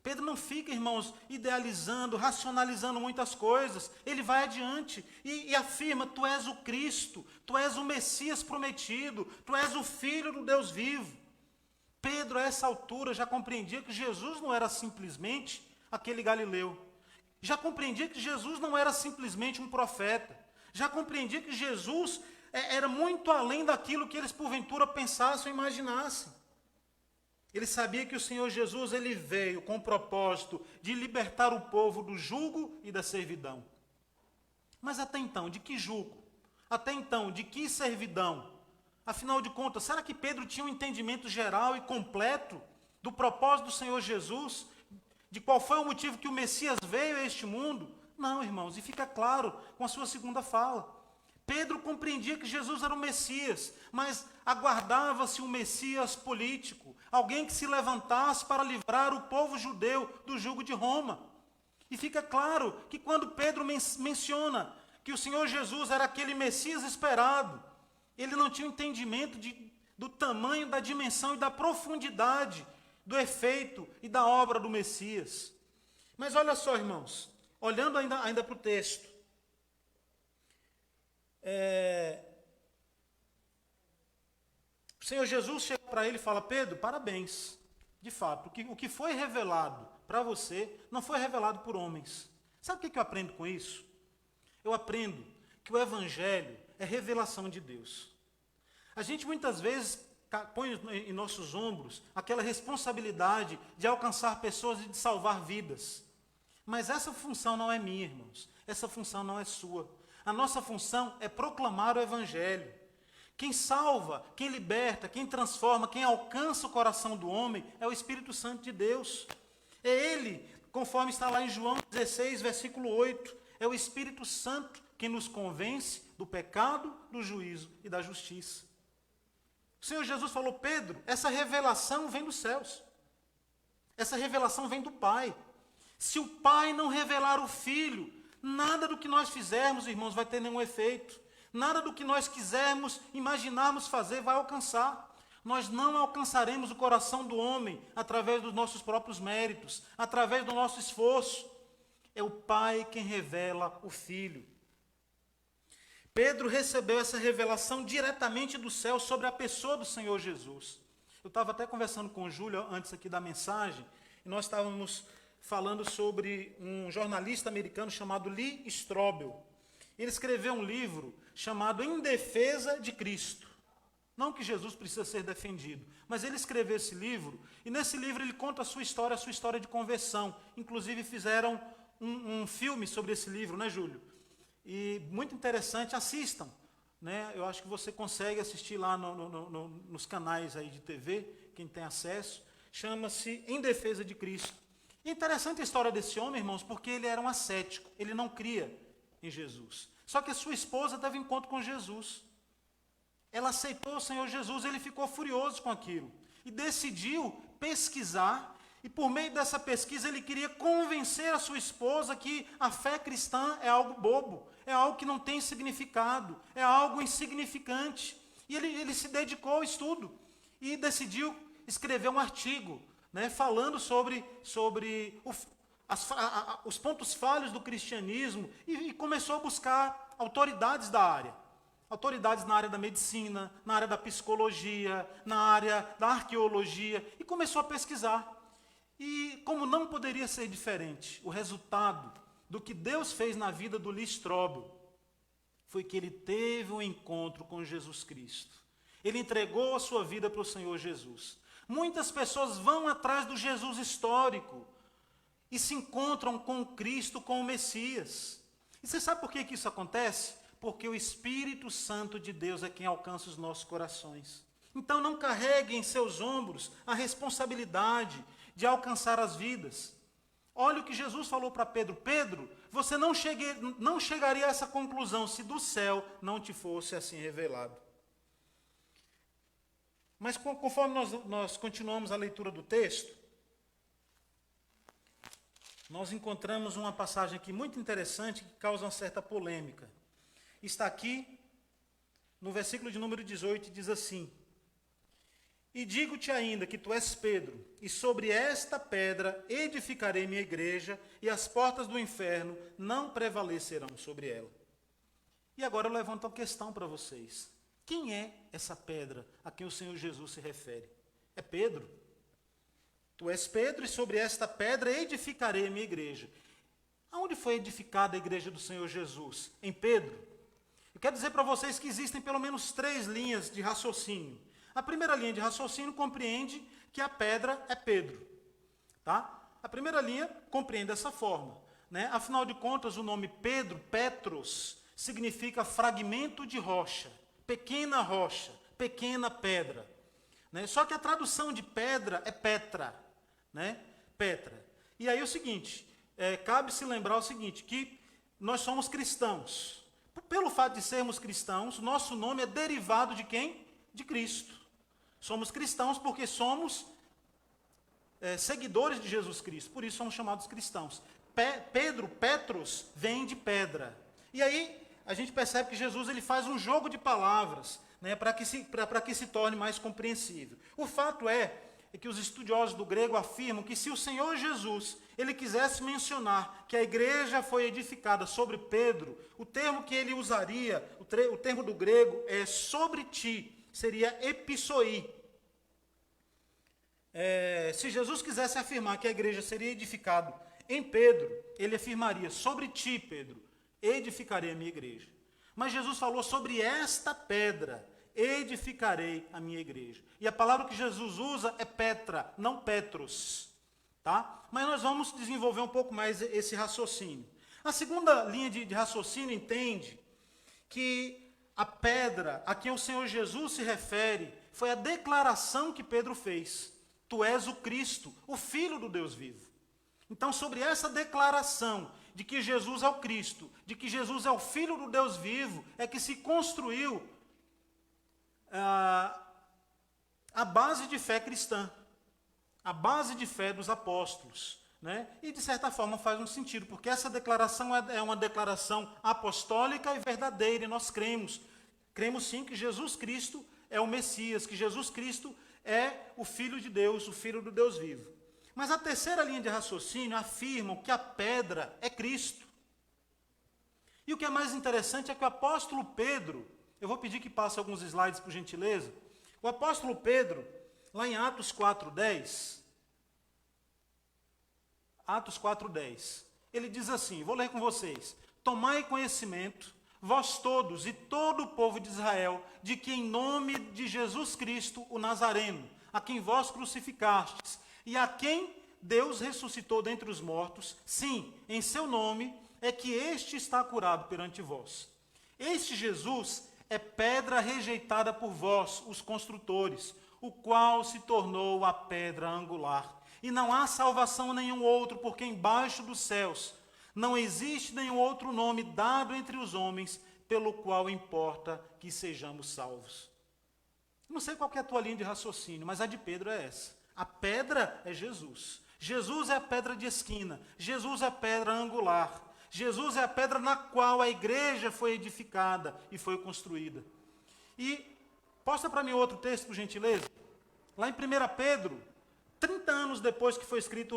Pedro não fica, irmãos, idealizando, racionalizando muitas coisas. Ele vai adiante e afirma: tu és o Cristo, tu és o Messias prometido, tu és o Filho do Deus vivo. Pedro, a essa altura, já compreendia que Jesus não era simplesmente aquele galileu. Já compreendia que Jesus não era simplesmente um profeta. Já compreendia que Jesus era muito além daquilo que eles, porventura, pensassem ou imaginassem. Ele sabia que o Senhor Jesus, ele veio com o propósito de libertar o povo do jugo e da servidão. Mas até então, de que jugo? Até então, de que servidão? Afinal de contas, será que Pedro tinha um entendimento geral e completo do propósito do Senhor Jesus? De qual foi o motivo que o Messias veio a este mundo? Não, irmãos, e fica claro com a sua segunda fala. Pedro compreendia que Jesus era o Messias, mas aguardava-se um Messias político, alguém que se levantasse para livrar o povo judeu do jugo de Roma. E fica claro que quando Pedro menciona que o Senhor Jesus era aquele Messias esperado, ele não tinha entendimento do tamanho, da dimensão e da profundidade do efeito e da obra do Messias. Mas olha só, irmãos, olhando ainda para o texto, o Senhor Jesus chega para ele e fala: Pedro, parabéns. De fato, o que foi revelado para você não foi revelado por homens. Sabe o que eu aprendo com isso? Eu aprendo que o Evangelho é revelação de Deus. A gente muitas vezes põe em nossos ombros aquela responsabilidade de alcançar pessoas e de salvar vidas. Mas essa função não é minha, irmãos. Essa função não é sua. A nossa função é proclamar o Evangelho. Quem salva, quem liberta, quem transforma, quem alcança o coração do homem é o Espírito Santo de Deus. É Ele, conforme está lá em João 16, versículo 8, é o Espírito Santo quem nos convence do pecado, do juízo e da justiça. O Senhor Jesus falou: Pedro, essa revelação vem dos céus. Essa revelação vem do Pai. Se o Pai não revelar o Filho, nada do que nós fizermos, irmãos, vai ter nenhum efeito. Nada do que nós quisermos, imaginarmos fazer vai alcançar. Nós não alcançaremos o coração do homem através dos nossos próprios méritos, através do nosso esforço. É o Pai quem revela o Filho. Pedro recebeu essa revelação diretamente do céu sobre a pessoa do Senhor Jesus. Eu estava até conversando com o Júlio antes aqui da mensagem, e nós estávamos falando sobre um jornalista americano chamado Lee Strobel. Ele escreveu um livro chamado Em Defesa de Cristo. Não que Jesus precisa ser defendido, mas ele escreveu esse livro, e nesse livro ele conta a sua história de conversão. Inclusive fizeram um filme sobre esse livro, né, Júlio? E muito interessante, assistam. Né? Eu acho que você consegue assistir lá nos canais aí de TV, quem tem acesso. Chama-se Em Defesa de Cristo. E é interessante a história desse homem, irmãos, porque ele era um ascético, ele não cria em Jesus. Só que a sua esposa teve encontro com Jesus. Ela aceitou o Senhor Jesus, ele ficou furioso com aquilo. E decidiu pesquisar E por meio dessa pesquisa ele queria convencer a sua esposa que a fé cristã é algo bobo, é algo que não tem significado, é algo insignificante. E ele se dedicou ao estudo e decidiu escrever um artigo, né, falando sobre os pontos falhos do cristianismo e começou a buscar autoridades da área. Autoridades na área da medicina, na área da psicologia, na área da arqueologia, e começou a pesquisar. E como não poderia ser diferente, o resultado do que Deus fez na vida do Lee Strobel foi que ele teve um encontro com Jesus Cristo. Ele entregou a sua vida para o Senhor Jesus. Muitas pessoas vão atrás do Jesus histórico e se encontram com Cristo, com o Messias. E você sabe por que isso acontece? Porque o Espírito Santo de Deus é quem alcança os nossos corações. Então não carregue em seus ombros a responsabilidade de alcançar as vidas. Olha o que Jesus falou para Pedro. Pedro, você não chegaria a essa conclusão se do céu não te fosse assim revelado. Mas conforme nós continuamos a leitura do texto, nós encontramos uma passagem aqui muito interessante que causa uma certa polêmica. Está aqui no versículo de número 18, diz assim: E digo-te ainda que tu és Pedro, e sobre esta pedra edificarei minha igreja, e as portas do inferno não prevalecerão sobre ela. E agora eu levanto uma questão para vocês. Quem é essa pedra a quem o Senhor Jesus se refere? É Pedro. Tu és Pedro, e sobre esta pedra edificarei a minha igreja. Aonde foi edificada a igreja do Senhor Jesus? Em Pedro. Eu quero dizer para vocês que existem pelo menos 3 linhas de raciocínio. A primeira linha de raciocínio compreende que a pedra é Pedro. Tá? A primeira linha compreende dessa forma. Né? Afinal de contas, o nome Pedro, Petros, significa fragmento de rocha, pequena rocha, pequena pedra. Né? Só que a tradução de pedra é Petra. Né? Petra. E aí é o seguinte, cabe se lembrar o seguinte, que nós somos cristãos. Pelo fato de sermos cristãos, nosso nome é derivado de quem? De Cristo. Somos cristãos porque somos seguidores de Jesus Cristo, por isso somos chamados cristãos. Pedro, Petros, vem de pedra. E aí a gente percebe que Jesus ele faz um jogo de palavras, né, para que se torne mais compreensível. O fato é que os estudiosos do grego afirmam que se o Senhor Jesus ele quisesse mencionar que a igreja foi edificada sobre Pedro, o termo que ele usaria, o termo do grego é sobre ti, seria epissoi. Se Jesus quisesse afirmar que a igreja seria edificada em Pedro, ele afirmaria, sobre ti, Pedro, edificarei a minha igreja. Mas Jesus falou, sobre esta pedra, edificarei a minha igreja. E a palavra que Jesus usa é Petra, não Petros. Tá? Mas nós vamos desenvolver um pouco mais esse raciocínio. A segunda linha de raciocínio entende que a pedra a quem o Senhor Jesus se refere foi a declaração que Pedro fez. Tu és o Cristo, o Filho do Deus vivo. Então, sobre essa declaração de que Jesus é o Cristo, de que Jesus é o Filho do Deus vivo, é que se construiu a base de fé cristã, a base de fé dos apóstolos. Né? E, de certa forma, faz um sentido, porque essa declaração é uma declaração apostólica e verdadeira, e nós cremos sim que Jesus Cristo é o Messias, que Jesus Cristo é o Filho de Deus, o Filho do Deus vivo. Mas a terceira linha de raciocínio afirma que a pedra é Cristo. E o que é mais interessante é que o apóstolo Pedro, eu vou pedir que passe alguns slides, por gentileza. O apóstolo Pedro, lá em Atos 4:10, ele diz assim, vou ler com vocês: tomai conhecimento, vós todos e todo o povo de Israel, de que em nome de Jesus Cristo, o Nazareno, a quem vós crucificastes, e a quem Deus ressuscitou dentre os mortos, sim, em seu nome, é que este está curado perante vós. Este Jesus é pedra rejeitada por vós, os construtores, o qual se tornou a pedra angular. E não há salvação nenhum outro, porque embaixo dos céus não existe nenhum outro nome dado entre os homens, pelo qual importa que sejamos salvos. Não sei qual que é a tua linha de raciocínio, mas a de Pedro é essa. A pedra é Jesus. Jesus é a pedra de esquina. Jesus é a pedra angular. Jesus é a pedra na qual a igreja foi edificada e foi construída. E posta para mim outro texto, por gentileza. Lá em 1 Pedro, 30 anos depois que foi escrita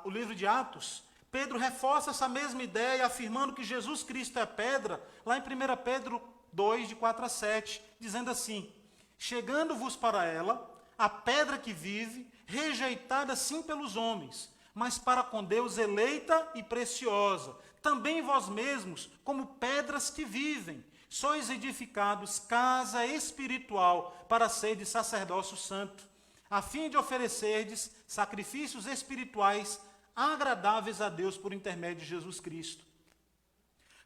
o livro de Atos, Pedro reforça essa mesma ideia, afirmando que Jesus Cristo é a pedra, lá em 1 Pedro 2, de 4 a 7, dizendo assim: chegando-vos para ela, a pedra que vive, rejeitada sim pelos homens, mas para com Deus eleita e preciosa. Também vós mesmos, como pedras que vivem, sois edificados casa espiritual para serdes sacerdócio santo, a fim de oferecerdes sacrifícios espirituais agradáveis a Deus por intermédio de Jesus Cristo.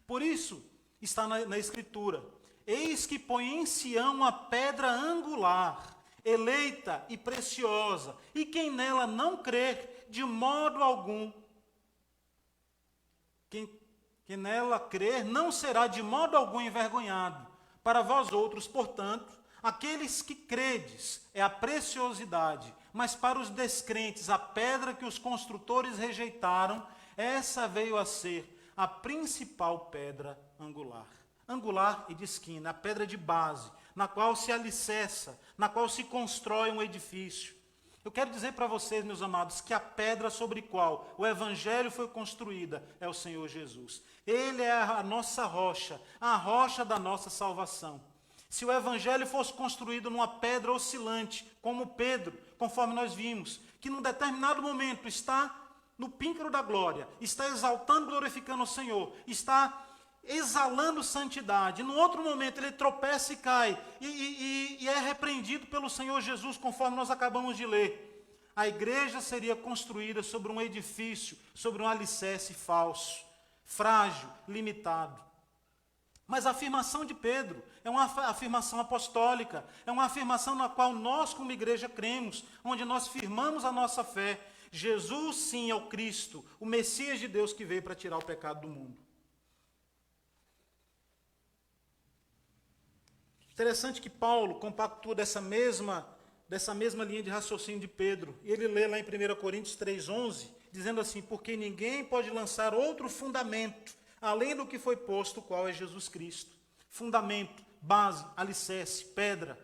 Por isso está na Escritura: eis que põe em Sião uma pedra angular, eleita e preciosa, e quem nela não crer, de modo algum, quem nela crer não será de modo algum envergonhado. Para vós outros, portanto, aqueles que credes é a preciosidade, mas para os descrentes a pedra que os construtores rejeitaram, essa veio a ser a principal pedra angular. Angular e de esquina, a pedra de base, na qual se alicerça, na qual se constrói um edifício. Eu quero dizer para vocês, meus amados, que a pedra sobre qual o evangelho foi construída é o Senhor Jesus. Ele é a nossa rocha, a rocha da nossa salvação. Se o evangelho fosse construído numa pedra oscilante, como Pedro, conforme nós vimos, que num determinado momento está no píncaro da glória, está exaltando, glorificando o Senhor, está exalando santidade, num outro momento ele tropeça e cai, e é repreendido pelo Senhor Jesus, conforme nós acabamos de ler. A igreja seria construída sobre um edifício, sobre um alicerce falso, frágil, limitado. Mas a afirmação de Pedro é uma afirmação apostólica, é uma afirmação na qual nós, como igreja, cremos, onde nós firmamos a nossa fé. Jesus, sim, é o Cristo, o Messias de Deus que veio para tirar o pecado do mundo. Interessante que Paulo compactua dessa mesma linha de raciocínio de Pedro. Ele lê lá em 1 Coríntios 3,11, dizendo assim: porque ninguém pode lançar outro fundamento, além do que foi posto, o qual é Jesus Cristo. Fundamento, base, alicerce, pedra.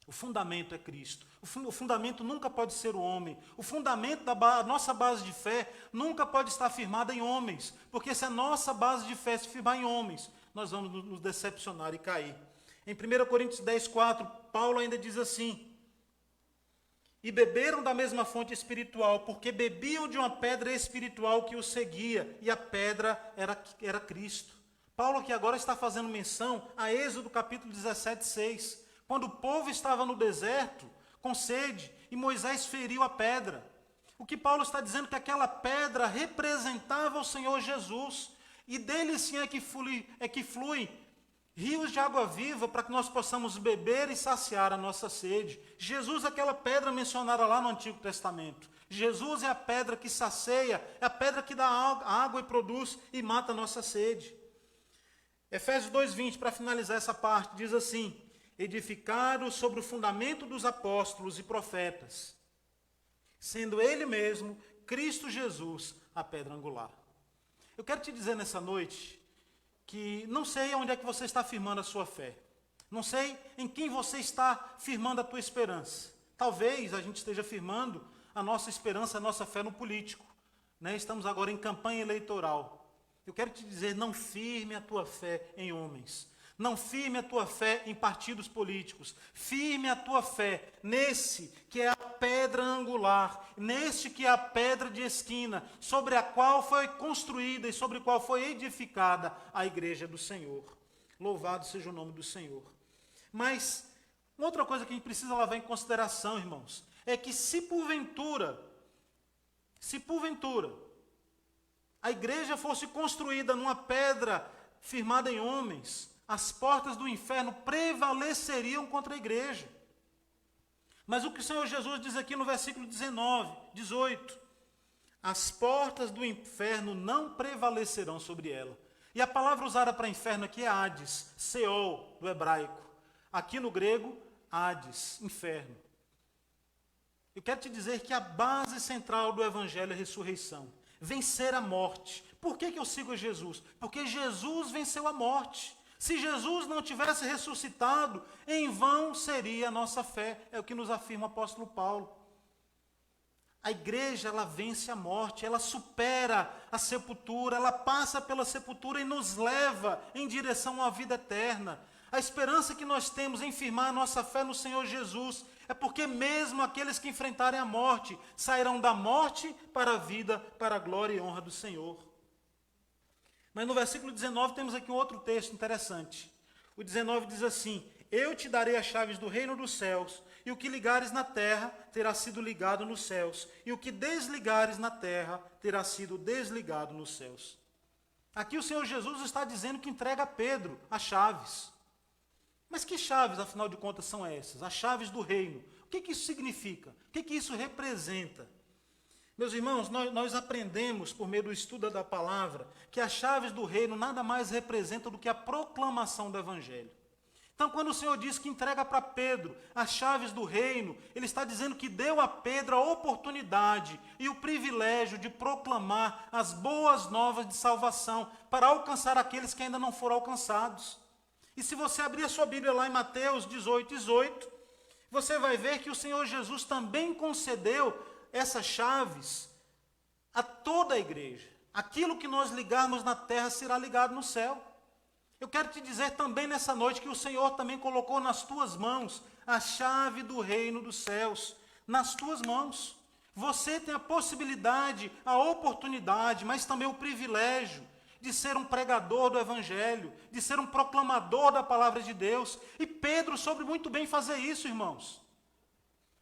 O fundamento é Cristo. O fundamento nunca pode ser o homem. O fundamento da nossa base de fé nunca pode estar firmada em homens. Porque se a nossa base de fé se firmar em homens, nós vamos nos decepcionar e cair. Em 1 Coríntios 10,4, Paulo ainda diz assim: e beberam da mesma fonte espiritual, porque bebiam de uma pedra espiritual que os seguia, e a pedra era Cristo. Paulo aqui agora está fazendo menção a Êxodo capítulo 17,6, quando o povo estava no deserto, com sede, e Moisés feriu a pedra. O que Paulo está dizendo é que aquela pedra representava o Senhor Jesus, e dele sim é que flui rios de água viva para que nós possamos beber e saciar a nossa sede. Jesus é aquela pedra mencionada lá no Antigo Testamento. Jesus é a pedra que sacia, é a pedra que dá água e produz e mata a nossa sede. Efésios 2,20, para finalizar essa parte, diz assim: edificados sobre o fundamento dos apóstolos e profetas, sendo ele mesmo, Cristo Jesus, a pedra angular. Eu quero te dizer nessa noite que não sei onde é que você está firmando a sua fé. Não sei em quem você está firmando a tua esperança. Talvez a gente esteja firmando a nossa esperança, a nossa fé no político. Né? Estamos agora em campanha eleitoral. Eu quero te dizer, não firme a tua fé em homens. Não firme a tua fé em partidos políticos. Firme a tua fé nesse que é a pedra angular, neste que é a pedra de esquina, sobre a qual foi construída e sobre a qual foi edificada a igreja do Senhor. Louvado seja o nome do Senhor. Mas, outra coisa que a gente precisa levar em consideração, irmãos, é que se porventura, a igreja fosse construída numa pedra firmada em homens, as portas do inferno prevaleceriam contra a igreja. Mas o que o Senhor Jesus diz aqui no versículo 18: as portas do inferno não prevalecerão sobre ela. E a palavra usada para inferno aqui é Hades, Seol, do hebraico. Aqui no grego, Hades, inferno. Eu quero te dizer que a base central do Evangelho é a ressurreição. Vencer a morte. Por que eu sigo a Jesus? Porque Jesus venceu a morte. Se Jesus não tivesse ressuscitado, em vão seria a nossa fé. É o que nos afirma o apóstolo Paulo. A igreja, ela vence a morte, ela supera a sepultura, ela passa pela sepultura e nos leva em direção à vida eterna. A esperança que nós temos em firmar a nossa fé no Senhor Jesus é porque mesmo aqueles que enfrentarem a morte sairão da morte para a vida, para a glória e honra do Senhor. Mas no versículo 19 temos aqui um outro texto interessante. O 19 diz assim: eu te darei as chaves do reino dos céus, e o que ligares na terra terá sido ligado nos céus, e o que desligares na terra terá sido desligado nos céus. Aqui o Senhor Jesus está dizendo que entrega a Pedro as chaves. Mas que chaves, afinal de contas, são essas? As chaves do reino. O que isso significa? O que isso representa? Meus irmãos, nós aprendemos, por meio do estudo da palavra, que as chaves do reino nada mais representam do que a proclamação do Evangelho. Então, quando o Senhor diz que entrega para Pedro as chaves do reino, Ele está dizendo que deu a Pedro a oportunidade e o privilégio de proclamar as boas novas de salvação para alcançar aqueles que ainda não foram alcançados. E se você abrir a sua Bíblia lá em Mateus 18, você vai ver que o Senhor Jesus também concedeu essas chaves a toda a igreja. Aquilo que nós ligarmos na terra será ligado no céu. Eu quero te dizer também nessa noite que o Senhor também colocou nas tuas mãos a chave do reino dos céus, nas tuas mãos. Você tem a possibilidade, a oportunidade, mas também o privilégio de ser um pregador do Evangelho, de ser um proclamador da palavra de Deus. E Pedro soube muito bem fazer isso, irmãos.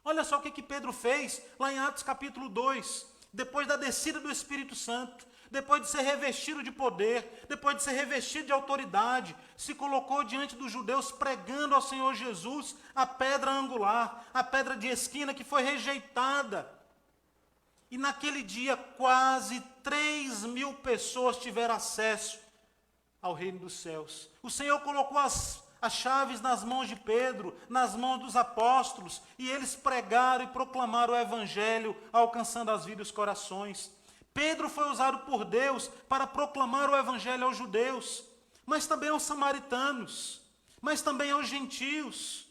Olha só o que Pedro fez lá em Atos capítulo 2, depois da descida do Espírito Santo, depois de ser revestido de poder, depois de ser revestido de autoridade, se colocou diante dos judeus pregando ao Senhor Jesus a pedra angular, a pedra de esquina que foi rejeitada. E naquele dia quase 3.000 pessoas tiveram acesso ao reino dos céus. O Senhor colocou as chaves nas mãos de Pedro, nas mãos dos apóstolos, e eles pregaram e proclamaram o Evangelho, alcançando as vidas e os corações. Pedro foi usado por Deus para proclamar o Evangelho aos judeus, mas também aos samaritanos, mas também aos gentios.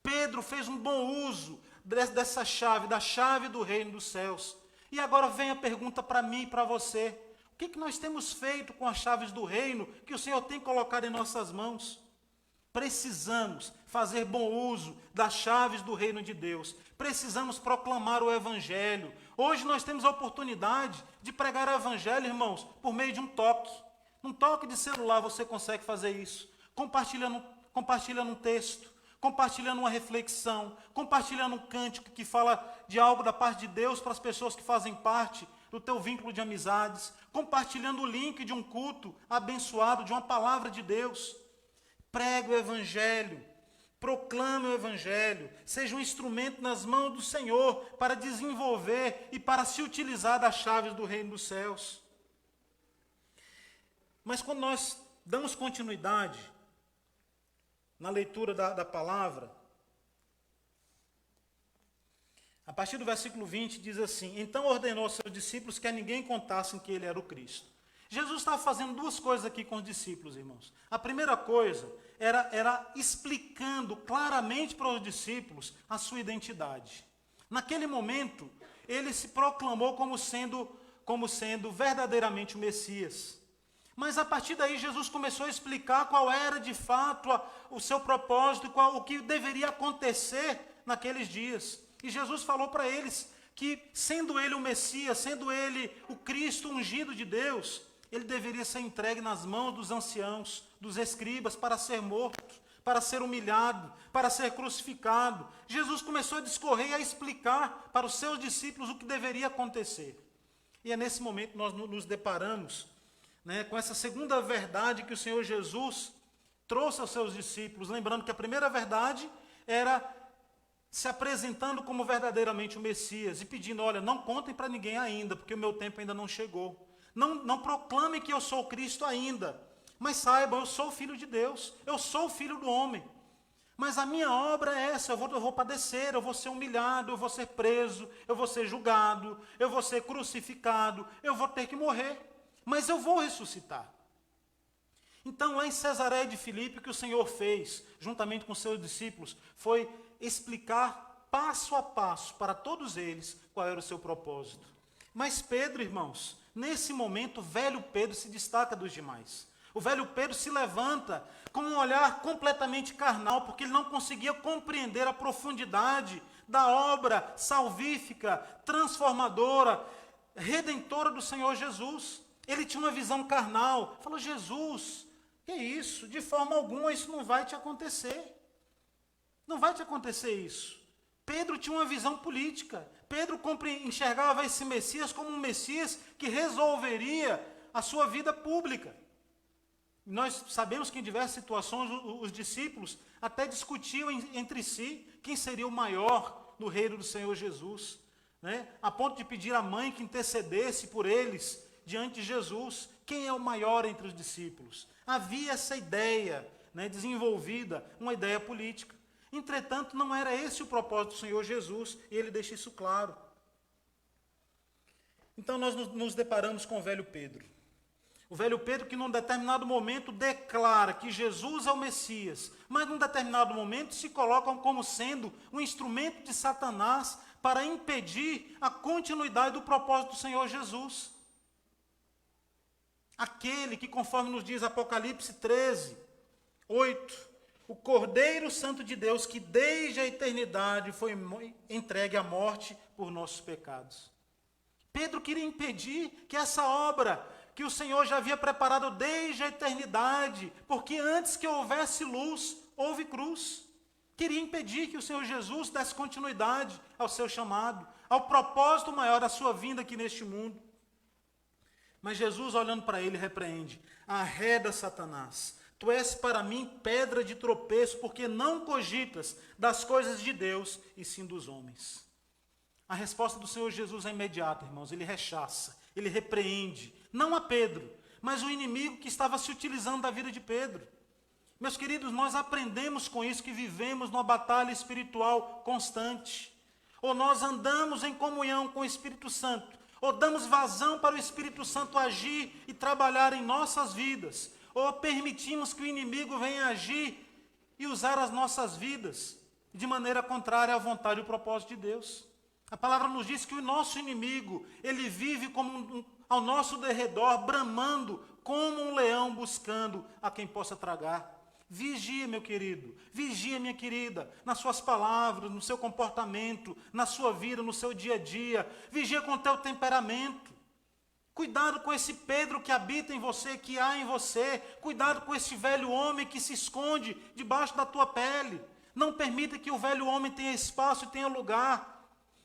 Pedro fez um bom uso dessa chave, da chave do reino dos céus. E agora vem a pergunta para mim e para você: o que nós temos feito com as chaves do reino que o Senhor tem colocado em nossas mãos? Precisamos fazer bom uso das chaves do reino de Deus. Precisamos proclamar o Evangelho. Hoje nós temos a oportunidade de pregar o Evangelho, irmãos, por meio de um toque. Um toque de celular você consegue fazer isso. Compartilhando um texto, compartilhando uma reflexão, compartilhando um cântico que fala de algo da parte de Deus para as pessoas que fazem parte do teu vínculo de amizades, compartilhando o link de um culto abençoado, de uma palavra de Deus. Pregue o Evangelho, proclame o Evangelho, seja um instrumento nas mãos do Senhor para desenvolver e para se utilizar das chaves do reino dos céus. Mas quando nós damos continuidade na leitura da palavra, a partir do versículo 20 diz assim: então ordenou aos seus discípulos que a ninguém contassem que ele era o Cristo. Jesus estava fazendo duas coisas aqui com os discípulos, irmãos. A primeira coisa era explicando claramente para os discípulos a sua identidade. Naquele momento, ele se proclamou como sendo verdadeiramente o Messias. Mas a partir daí Jesus começou a explicar qual era de fato o seu propósito, o que deveria acontecer naqueles dias. E Jesus falou para eles que, sendo ele o Messias, sendo ele o Cristo ungido de Deus, ele deveria ser entregue nas mãos dos anciãos, dos escribas, para ser morto, para ser humilhado, para ser crucificado. Jesus começou a discorrer e a explicar para os seus discípulos o que deveria acontecer. E é nesse momento que nós nos deparamos, com essa segunda verdade que o Senhor Jesus trouxe aos seus discípulos. Lembrando que a primeira verdade era se apresentando como verdadeiramente o Messias e pedindo: olha, não contem para ninguém ainda, porque o meu tempo ainda não chegou. Não proclamem que eu sou Cristo ainda, mas saibam, eu sou o Filho de Deus, eu sou o Filho do homem. Mas a minha obra é essa, eu vou padecer, eu vou ser humilhado, eu vou ser preso, eu vou ser julgado, eu vou ser crucificado, eu vou ter que morrer, mas eu vou ressuscitar. Então, lá em Cesareia de Filipe, o que o Senhor fez, juntamente com seus discípulos, foi explicar passo a passo para todos eles qual era o seu propósito. Mas Pedro, irmãos, nesse momento, o velho Pedro se destaca dos demais. O velho Pedro se levanta com um olhar completamente carnal, porque ele não conseguia compreender a profundidade da obra salvífica, transformadora, redentora do Senhor Jesus. Ele tinha uma visão carnal. Falou: Jesus, que isso? De forma alguma isso não vai te acontecer. Não vai te acontecer isso. Pedro tinha uma visão política. Pedro enxergava esse Messias como um Messias que resolveria a sua vida pública. Nós sabemos que em diversas situações os discípulos até discutiam entre si quem seria o maior no reino do Senhor Jesus, né? A ponto de pedir à mãe que intercedesse por eles diante de Jesus. Quem é o maior entre os discípulos? Havia essa ideia, né, desenvolvida, uma ideia política. Entretanto, não era esse o propósito do Senhor Jesus, e ele deixa isso claro. Então nós nos deparamos com o velho Pedro. O velho Pedro que num determinado momento declara que Jesus é o Messias, mas num determinado momento se colocam como sendo um instrumento de Satanás para impedir a continuidade do propósito do Senhor Jesus. Aquele que, conforme nos diz Apocalipse 13, 8, o Cordeiro Santo de Deus, que desde a eternidade foi entregue à morte por nossos pecados. Pedro queria impedir que essa obra que o Senhor já havia preparado desde a eternidade, porque antes que houvesse luz, houve cruz. Queria impedir que o Senhor Jesus desse continuidade ao seu chamado, ao propósito maior da sua vinda aqui neste mundo. Mas Jesus, olhando para ele, repreende: arreda, Satanás, tu és para mim pedra de tropeço, porque não cogitas das coisas de Deus, e sim dos homens. A resposta do Senhor Jesus é imediata, irmãos. Ele rechaça, ele repreende, não a Pedro, mas o inimigo que estava se utilizando da vida de Pedro. Meus queridos, nós aprendemos com isso que vivemos numa batalha espiritual constante. Ou nós andamos em comunhão com o Espírito Santo, ou damos vazão para o Espírito Santo agir e trabalhar em nossas vidas, ou permitimos que o inimigo venha agir e usar as nossas vidas de maneira contrária à vontade e ao propósito de Deus. A palavra nos diz que o nosso inimigo, ele vive como ao nosso derredor, bramando como um leão buscando a quem possa tragar. Vigia, meu querido, vigia, minha querida, nas suas palavras, no seu comportamento, na sua vida, no seu dia a dia. Vigia com o teu temperamento. Cuidado com esse Pedro que habita em você, que há em você. Cuidado com esse velho homem que se esconde debaixo da tua pele. Não permita que o velho homem tenha espaço e tenha lugar.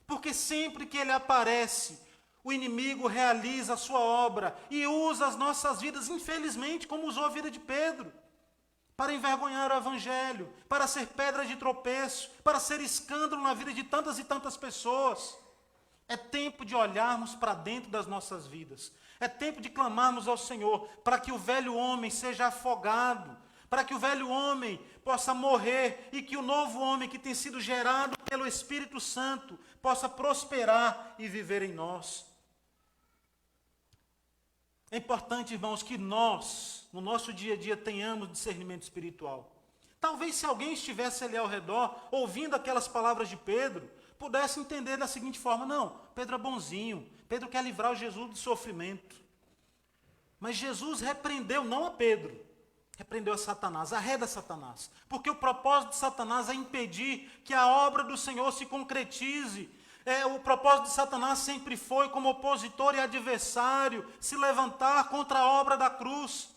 Porque sempre que ele aparece, o inimigo realiza a sua obra e usa as nossas vidas, infelizmente, como usou a vida de Pedro, para envergonhar o Evangelho, para ser pedra de tropeço, para ser escândalo na vida de tantas e tantas pessoas. É tempo de olharmos para dentro das nossas vidas. É tempo de clamarmos ao Senhor para que o velho homem seja afogado, para que o velho homem possa morrer e que o novo homem que tem sido gerado pelo Espírito Santo possa prosperar e viver em nós. É importante, irmãos, que nós, no nosso dia a dia, tenhamos discernimento espiritual. Talvez se alguém estivesse ali ao redor, ouvindo aquelas palavras de Pedro, pudesse entender da seguinte forma: não, Pedro é bonzinho, Pedro quer livrar o Jesus do sofrimento. Mas Jesus repreendeu não a Pedro, repreendeu a Satanás, arreda Satanás. Porque o propósito de Satanás é impedir que a obra do Senhor se concretize. O propósito de Satanás sempre foi, como opositor e adversário, se levantar contra a obra da cruz.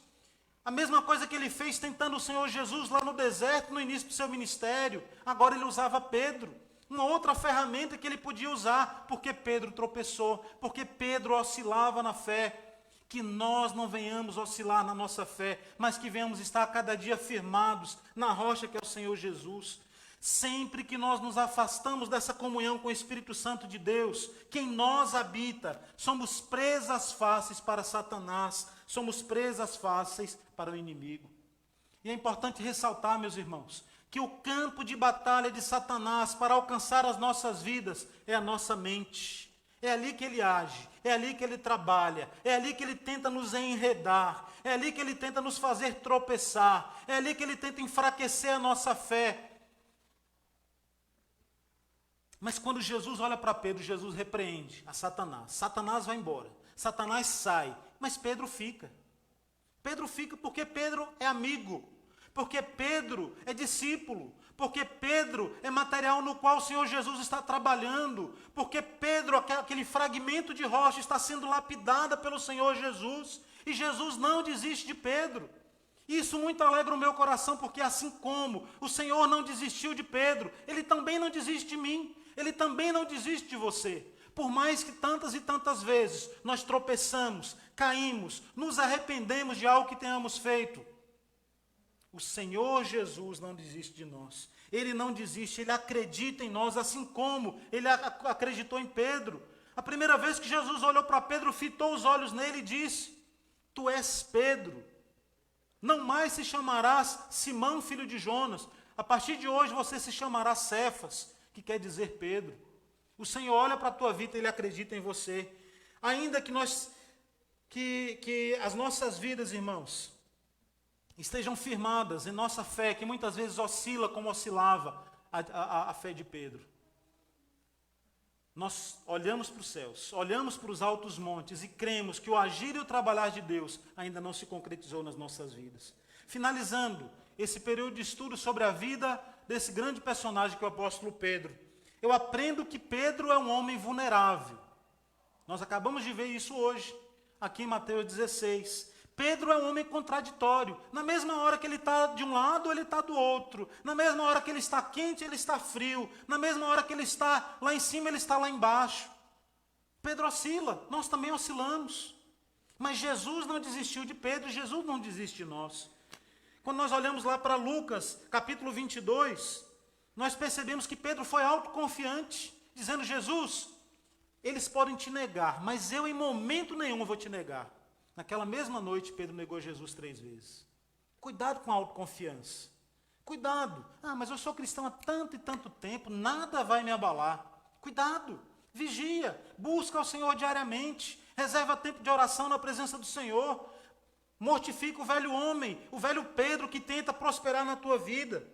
A mesma coisa que ele fez tentando o Senhor Jesus lá no deserto, no início do seu ministério. Agora ele usava Pedro. Uma outra ferramenta que ele podia usar, porque Pedro tropeçou, porque Pedro oscilava na fé. Que nós não venhamos oscilar na nossa fé, mas que venhamos estar a cada dia firmados na rocha que é o Senhor Jesus. Sempre que nós nos afastamos dessa comunhão com o Espírito Santo de Deus, que em nós habita, somos presas fáceis para Satanás, somos presas fáceis para o inimigo. E é importante ressaltar, meus irmãos, que o campo de batalha de Satanás para alcançar as nossas vidas é a nossa mente. É ali que ele age, é ali que ele trabalha, é ali que ele tenta nos enredar, é ali que ele tenta nos fazer tropeçar, é ali que ele tenta enfraquecer a nossa fé. Mas quando Jesus olha para Pedro, Jesus repreende a Satanás. Satanás vai embora, Satanás sai, mas Pedro fica. Pedro fica porque Pedro é amigo, porque Pedro é discípulo, porque Pedro é material no qual o Senhor Jesus está trabalhando, porque Pedro, aquele fragmento de rocha, está sendo lapidada pelo Senhor Jesus, e Jesus não desiste de Pedro. Isso muito alegra o meu coração, porque assim como o Senhor não desistiu de Pedro, Ele também não desiste de mim, Ele também não desiste de você. Por mais que tantas e tantas vezes nós tropeçamos, caímos, nos arrependemos de algo que tenhamos feito, o Senhor Jesus não desiste de nós. Ele não desiste, Ele acredita em nós, assim como Ele acreditou em Pedro. A primeira vez que Jesus olhou para Pedro, fitou os olhos nele e disse: Tu és Pedro, não mais se chamarás Simão, filho de Jonas. A partir de hoje você se chamará Cefas, que quer dizer Pedro. O Senhor olha para a tua vida, Ele acredita em você. Ainda que as nossas vidas, irmãos, estejam firmadas em nossa fé, que muitas vezes oscila como oscilava a fé de Pedro. Nós olhamos para os céus, olhamos para os altos montes e cremos que o agir e o trabalhar de Deus ainda não se concretizou nas nossas vidas. Finalizando esse período de estudo sobre a vida desse grande personagem que é o apóstolo Pedro, eu aprendo que Pedro é um homem vulnerável. Nós acabamos de ver isso hoje, aqui em Mateus 16. Pedro é um homem contraditório. Na mesma hora que ele está de um lado, ele está do outro. Na mesma hora que ele está quente, ele está frio. Na mesma hora que ele está lá em cima, ele está lá embaixo. Pedro oscila, nós também oscilamos. Mas Jesus não desistiu de Pedro, Jesus não desiste de nós. Quando nós olhamos lá para Lucas, capítulo 22, nós percebemos que Pedro foi autoconfiante, dizendo: Jesus, eles podem te negar, mas eu em momento nenhum vou te negar. Naquela mesma noite, Pedro negou Jesus 3 vezes. Cuidado com a autoconfiança. Cuidado. Mas eu sou cristão há tanto e tanto tempo, nada vai me abalar. Cuidado. Vigia. Busca ao Senhor diariamente. Reserva tempo de oração na presença do Senhor. Mortifica o velho homem, o velho Pedro que tenta prosperar na tua vida.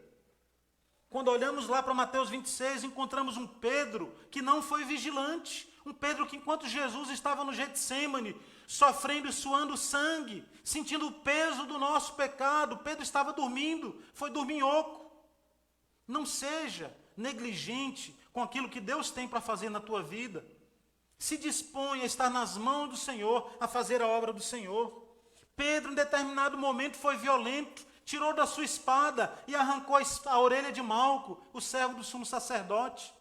Quando olhamos lá para Mateus 26, encontramos um Pedro que não foi vigilante. Um Pedro que, enquanto Jesus estava no Getsêmani, sofrendo e suando sangue, sentindo o peso do nosso pecado, Pedro estava dormindo, foi dorminhoco. Não seja negligente com aquilo que Deus tem para fazer na tua vida. Se dispõe a estar nas mãos do Senhor, a fazer a obra do Senhor. Pedro, em determinado momento, foi violento, tirou da sua espada e arrancou a orelha de Malco, o servo do sumo sacerdote.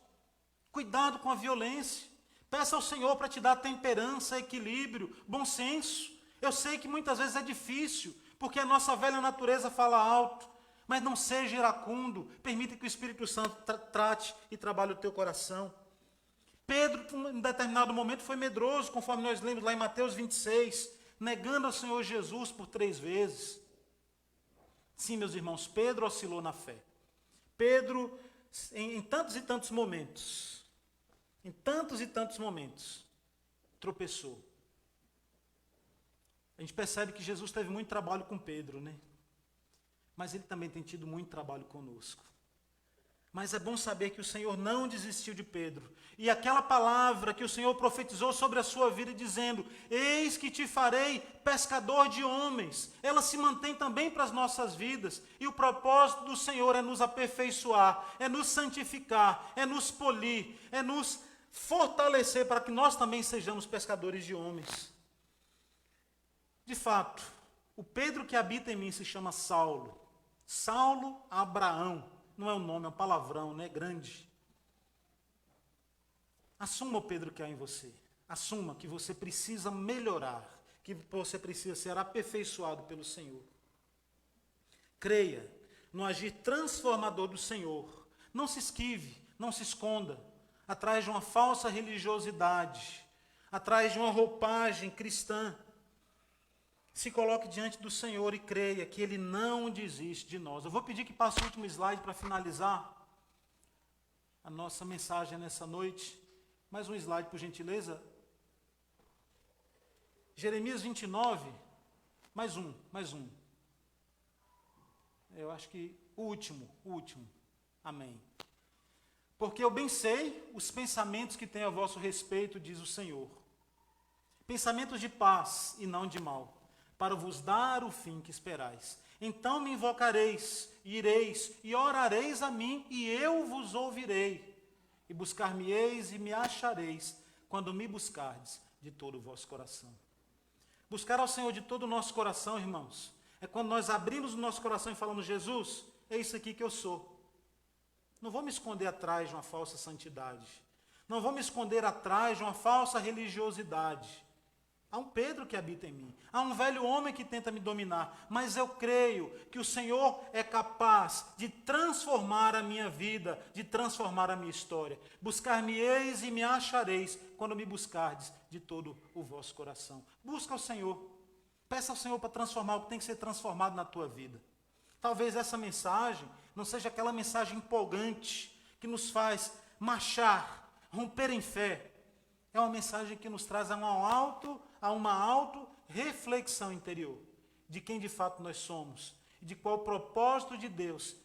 Cuidado com a violência. Peça ao Senhor para te dar temperança, equilíbrio, bom senso. Eu sei que muitas vezes é difícil, porque a nossa velha natureza fala alto, mas não seja iracundo, permita que o Espírito Santo trate e trabalhe o teu coração. Pedro, em determinado momento, foi medroso, conforme nós lemos lá em Mateus 26, negando ao Senhor Jesus por 3 vezes. Sim, meus irmãos, Pedro oscilou na fé. Pedro, em tantos e tantos momentos, tropeçou. A gente percebe que Jesus teve muito trabalho com Pedro, né? Mas Ele também tem tido muito trabalho conosco. Mas é bom saber que o Senhor não desistiu de Pedro. E aquela palavra que o Senhor profetizou sobre a sua vida, dizendo: eis que te farei pescador de homens, ela se mantém também para as nossas vidas. E o propósito do Senhor é nos aperfeiçoar, é nos santificar, é nos polir, é nos fortalecer para que nós também sejamos pescadores de homens. De fato, o Pedro que habita em mim se chama Saulo. Saulo Abraão. Não é um nome, é um palavrão, né? Grande. Assuma o Pedro que há em você. Assuma que você precisa melhorar, que você precisa ser aperfeiçoado pelo Senhor. Creia no agir transformador do Senhor. Não se esquive, não se esconda atrás de uma falsa religiosidade, atrás de uma roupagem cristã. Se coloque diante do Senhor e creia que Ele não desiste de nós. Eu vou pedir que passe o último slide para finalizar a nossa mensagem nessa noite. Mais um slide, por gentileza. Jeremias 29, mais um. Eu acho que o último. Amém. Porque eu bem sei os pensamentos que tenho a vosso respeito, diz o Senhor. Pensamentos de paz e não de mal, para vos dar o fim que esperais. Então me invocareis, e ireis, e orareis a mim, e eu vos ouvirei. E buscar-me-eis e me achareis, quando me buscardes de todo o vosso coração. Buscar ao Senhor de todo o nosso coração, irmãos, é quando nós abrimos o nosso coração e falamos: Jesus, é isso aqui que eu sou. Não vou me esconder atrás de uma falsa santidade. Não vou me esconder atrás de uma falsa religiosidade. Há um Pedro que habita em mim. Há um velho homem que tenta me dominar. Mas eu creio que o Senhor é capaz de transformar a minha vida, de transformar a minha história. Buscar-me-eis e me achareis, quando me buscardes de todo o vosso coração. Busca o Senhor. Peça ao Senhor para transformar o que tem que ser transformado na tua vida. Talvez essa mensagem não seja aquela mensagem empolgante que nos faz marchar, romper em fé. É uma mensagem que nos traz a uma auto-reflexão interior de quem de fato nós somos e de qual o propósito de Deus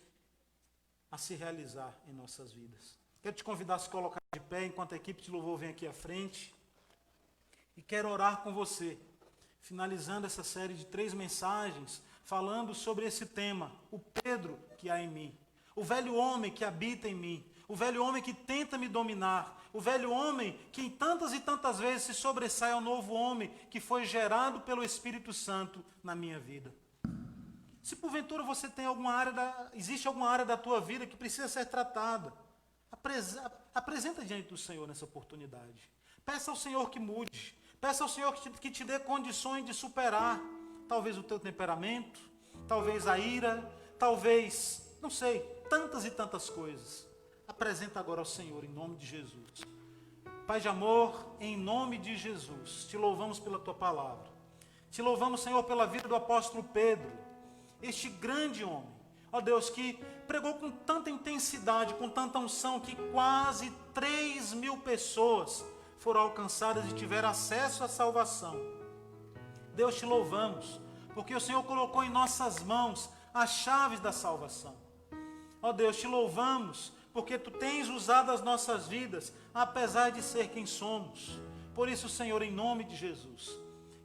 a se realizar em nossas vidas. Quero te convidar a se colocar de pé enquanto a equipe de louvor vem aqui à frente e quero orar com você, finalizando essa série de 3 mensagens falando sobre esse tema, o Pedro que há em mim, o velho homem que habita em mim, o velho homem que tenta me dominar, o velho homem que tantas e tantas vezes se sobressai ao novo homem que foi gerado pelo Espírito Santo na minha vida. Se porventura você tem existe alguma área da tua vida que precisa ser tratada, apresenta diante do Senhor nessa oportunidade. Peça ao Senhor que mude, peça ao Senhor que te dê condições de superar, talvez o teu temperamento, talvez a ira, talvez, não sei, tantas e tantas coisas. Apresenta agora ao Senhor, em nome de Jesus. Pai de amor, em nome de Jesus, te louvamos pela tua palavra. Te louvamos, Senhor, pela vida do apóstolo Pedro, este grande homem, ó Deus, que pregou com tanta intensidade, com tanta unção, que quase 3.000 pessoas foram alcançadas e tiveram acesso à salvação. Deus, te louvamos, porque o Senhor colocou em nossas mãos as chaves da salvação. Ó Deus, te louvamos, porque tu tens usado as nossas vidas, apesar de ser quem somos. Por isso, Senhor, em nome de Jesus,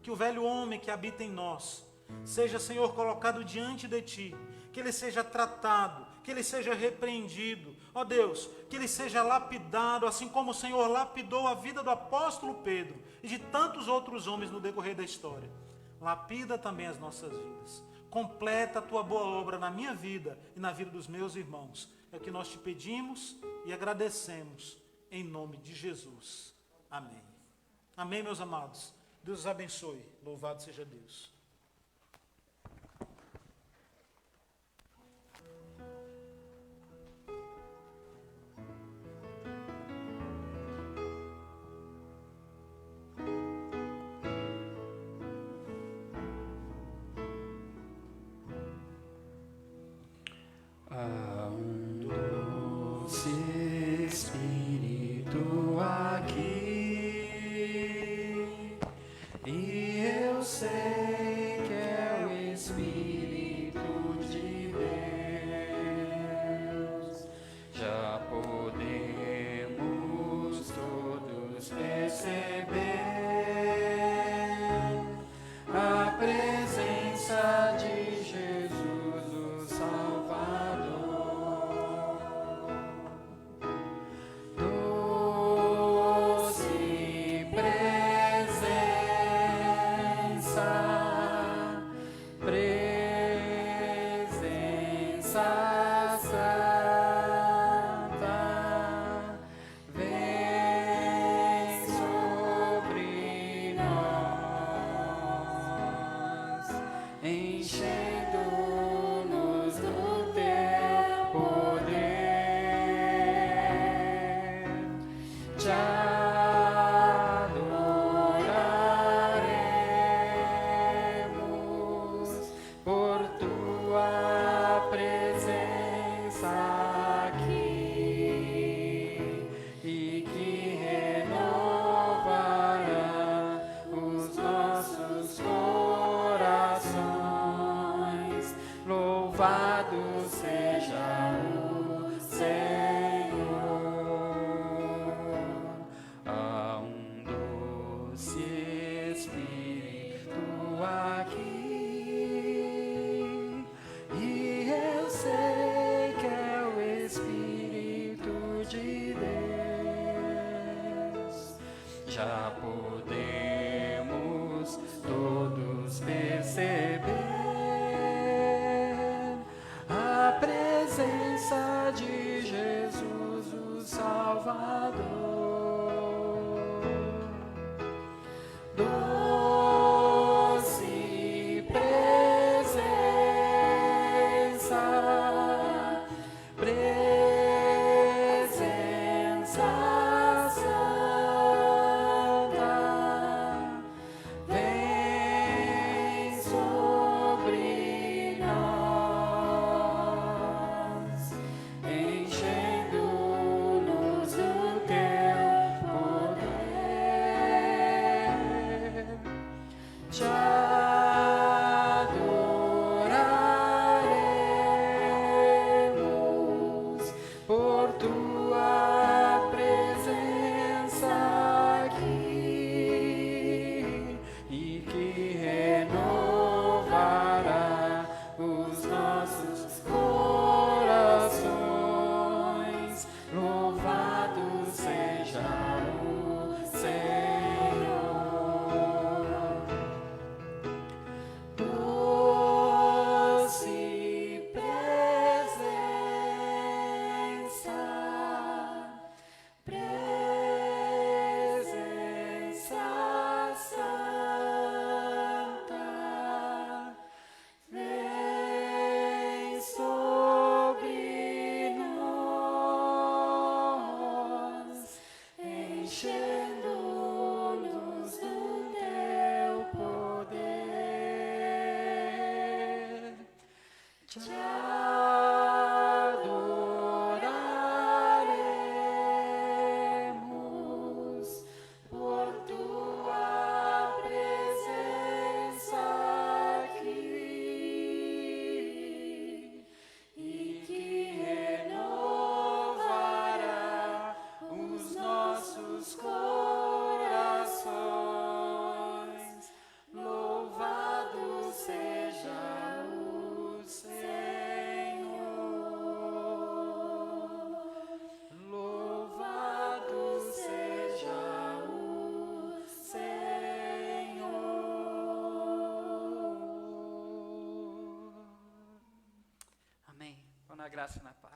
que o velho homem que habita em nós, seja, Senhor, colocado diante de ti, que ele seja tratado, que ele seja repreendido, ó Deus, que ele seja lapidado, assim como o Senhor lapidou a vida do apóstolo Pedro e de tantos outros homens no decorrer da história. Lapida também as nossas vidas. Completa a tua boa obra na minha vida e na vida dos meus irmãos. É o que nós te pedimos e agradecemos em nome de Jesus. Amém. Amém, meus amados. Deus os abençoe. Louvado seja Deus. Espírito aqui, e eu sei que é o Espírito de Deus. Já podemos todos receber a presença de Jesus, o Salvador. Enchendo-nos do teu poder, te adoraremos seja o Senhor. Há um doce Espírito aqui, e eu sei que é o Espírito de Deus. Já podemos todos perceber a presença de Jesus, o Salvador. Doce presença, presença santa, vem sobre nós, enchendo-nos do teu poder. Te adoraremos por tua presença aqui, e que renovará os nossos corações. Louvado seja o Senhor. Doce presença, presença santa, vem sobre nós, enchendo-nos do teu poder. Te adoraremos por tua presença aqui, e que renovará os nossos corações. Louvado seja o Senhor. Louvado seja o Senhor. Amém. Vão na graça e na paz.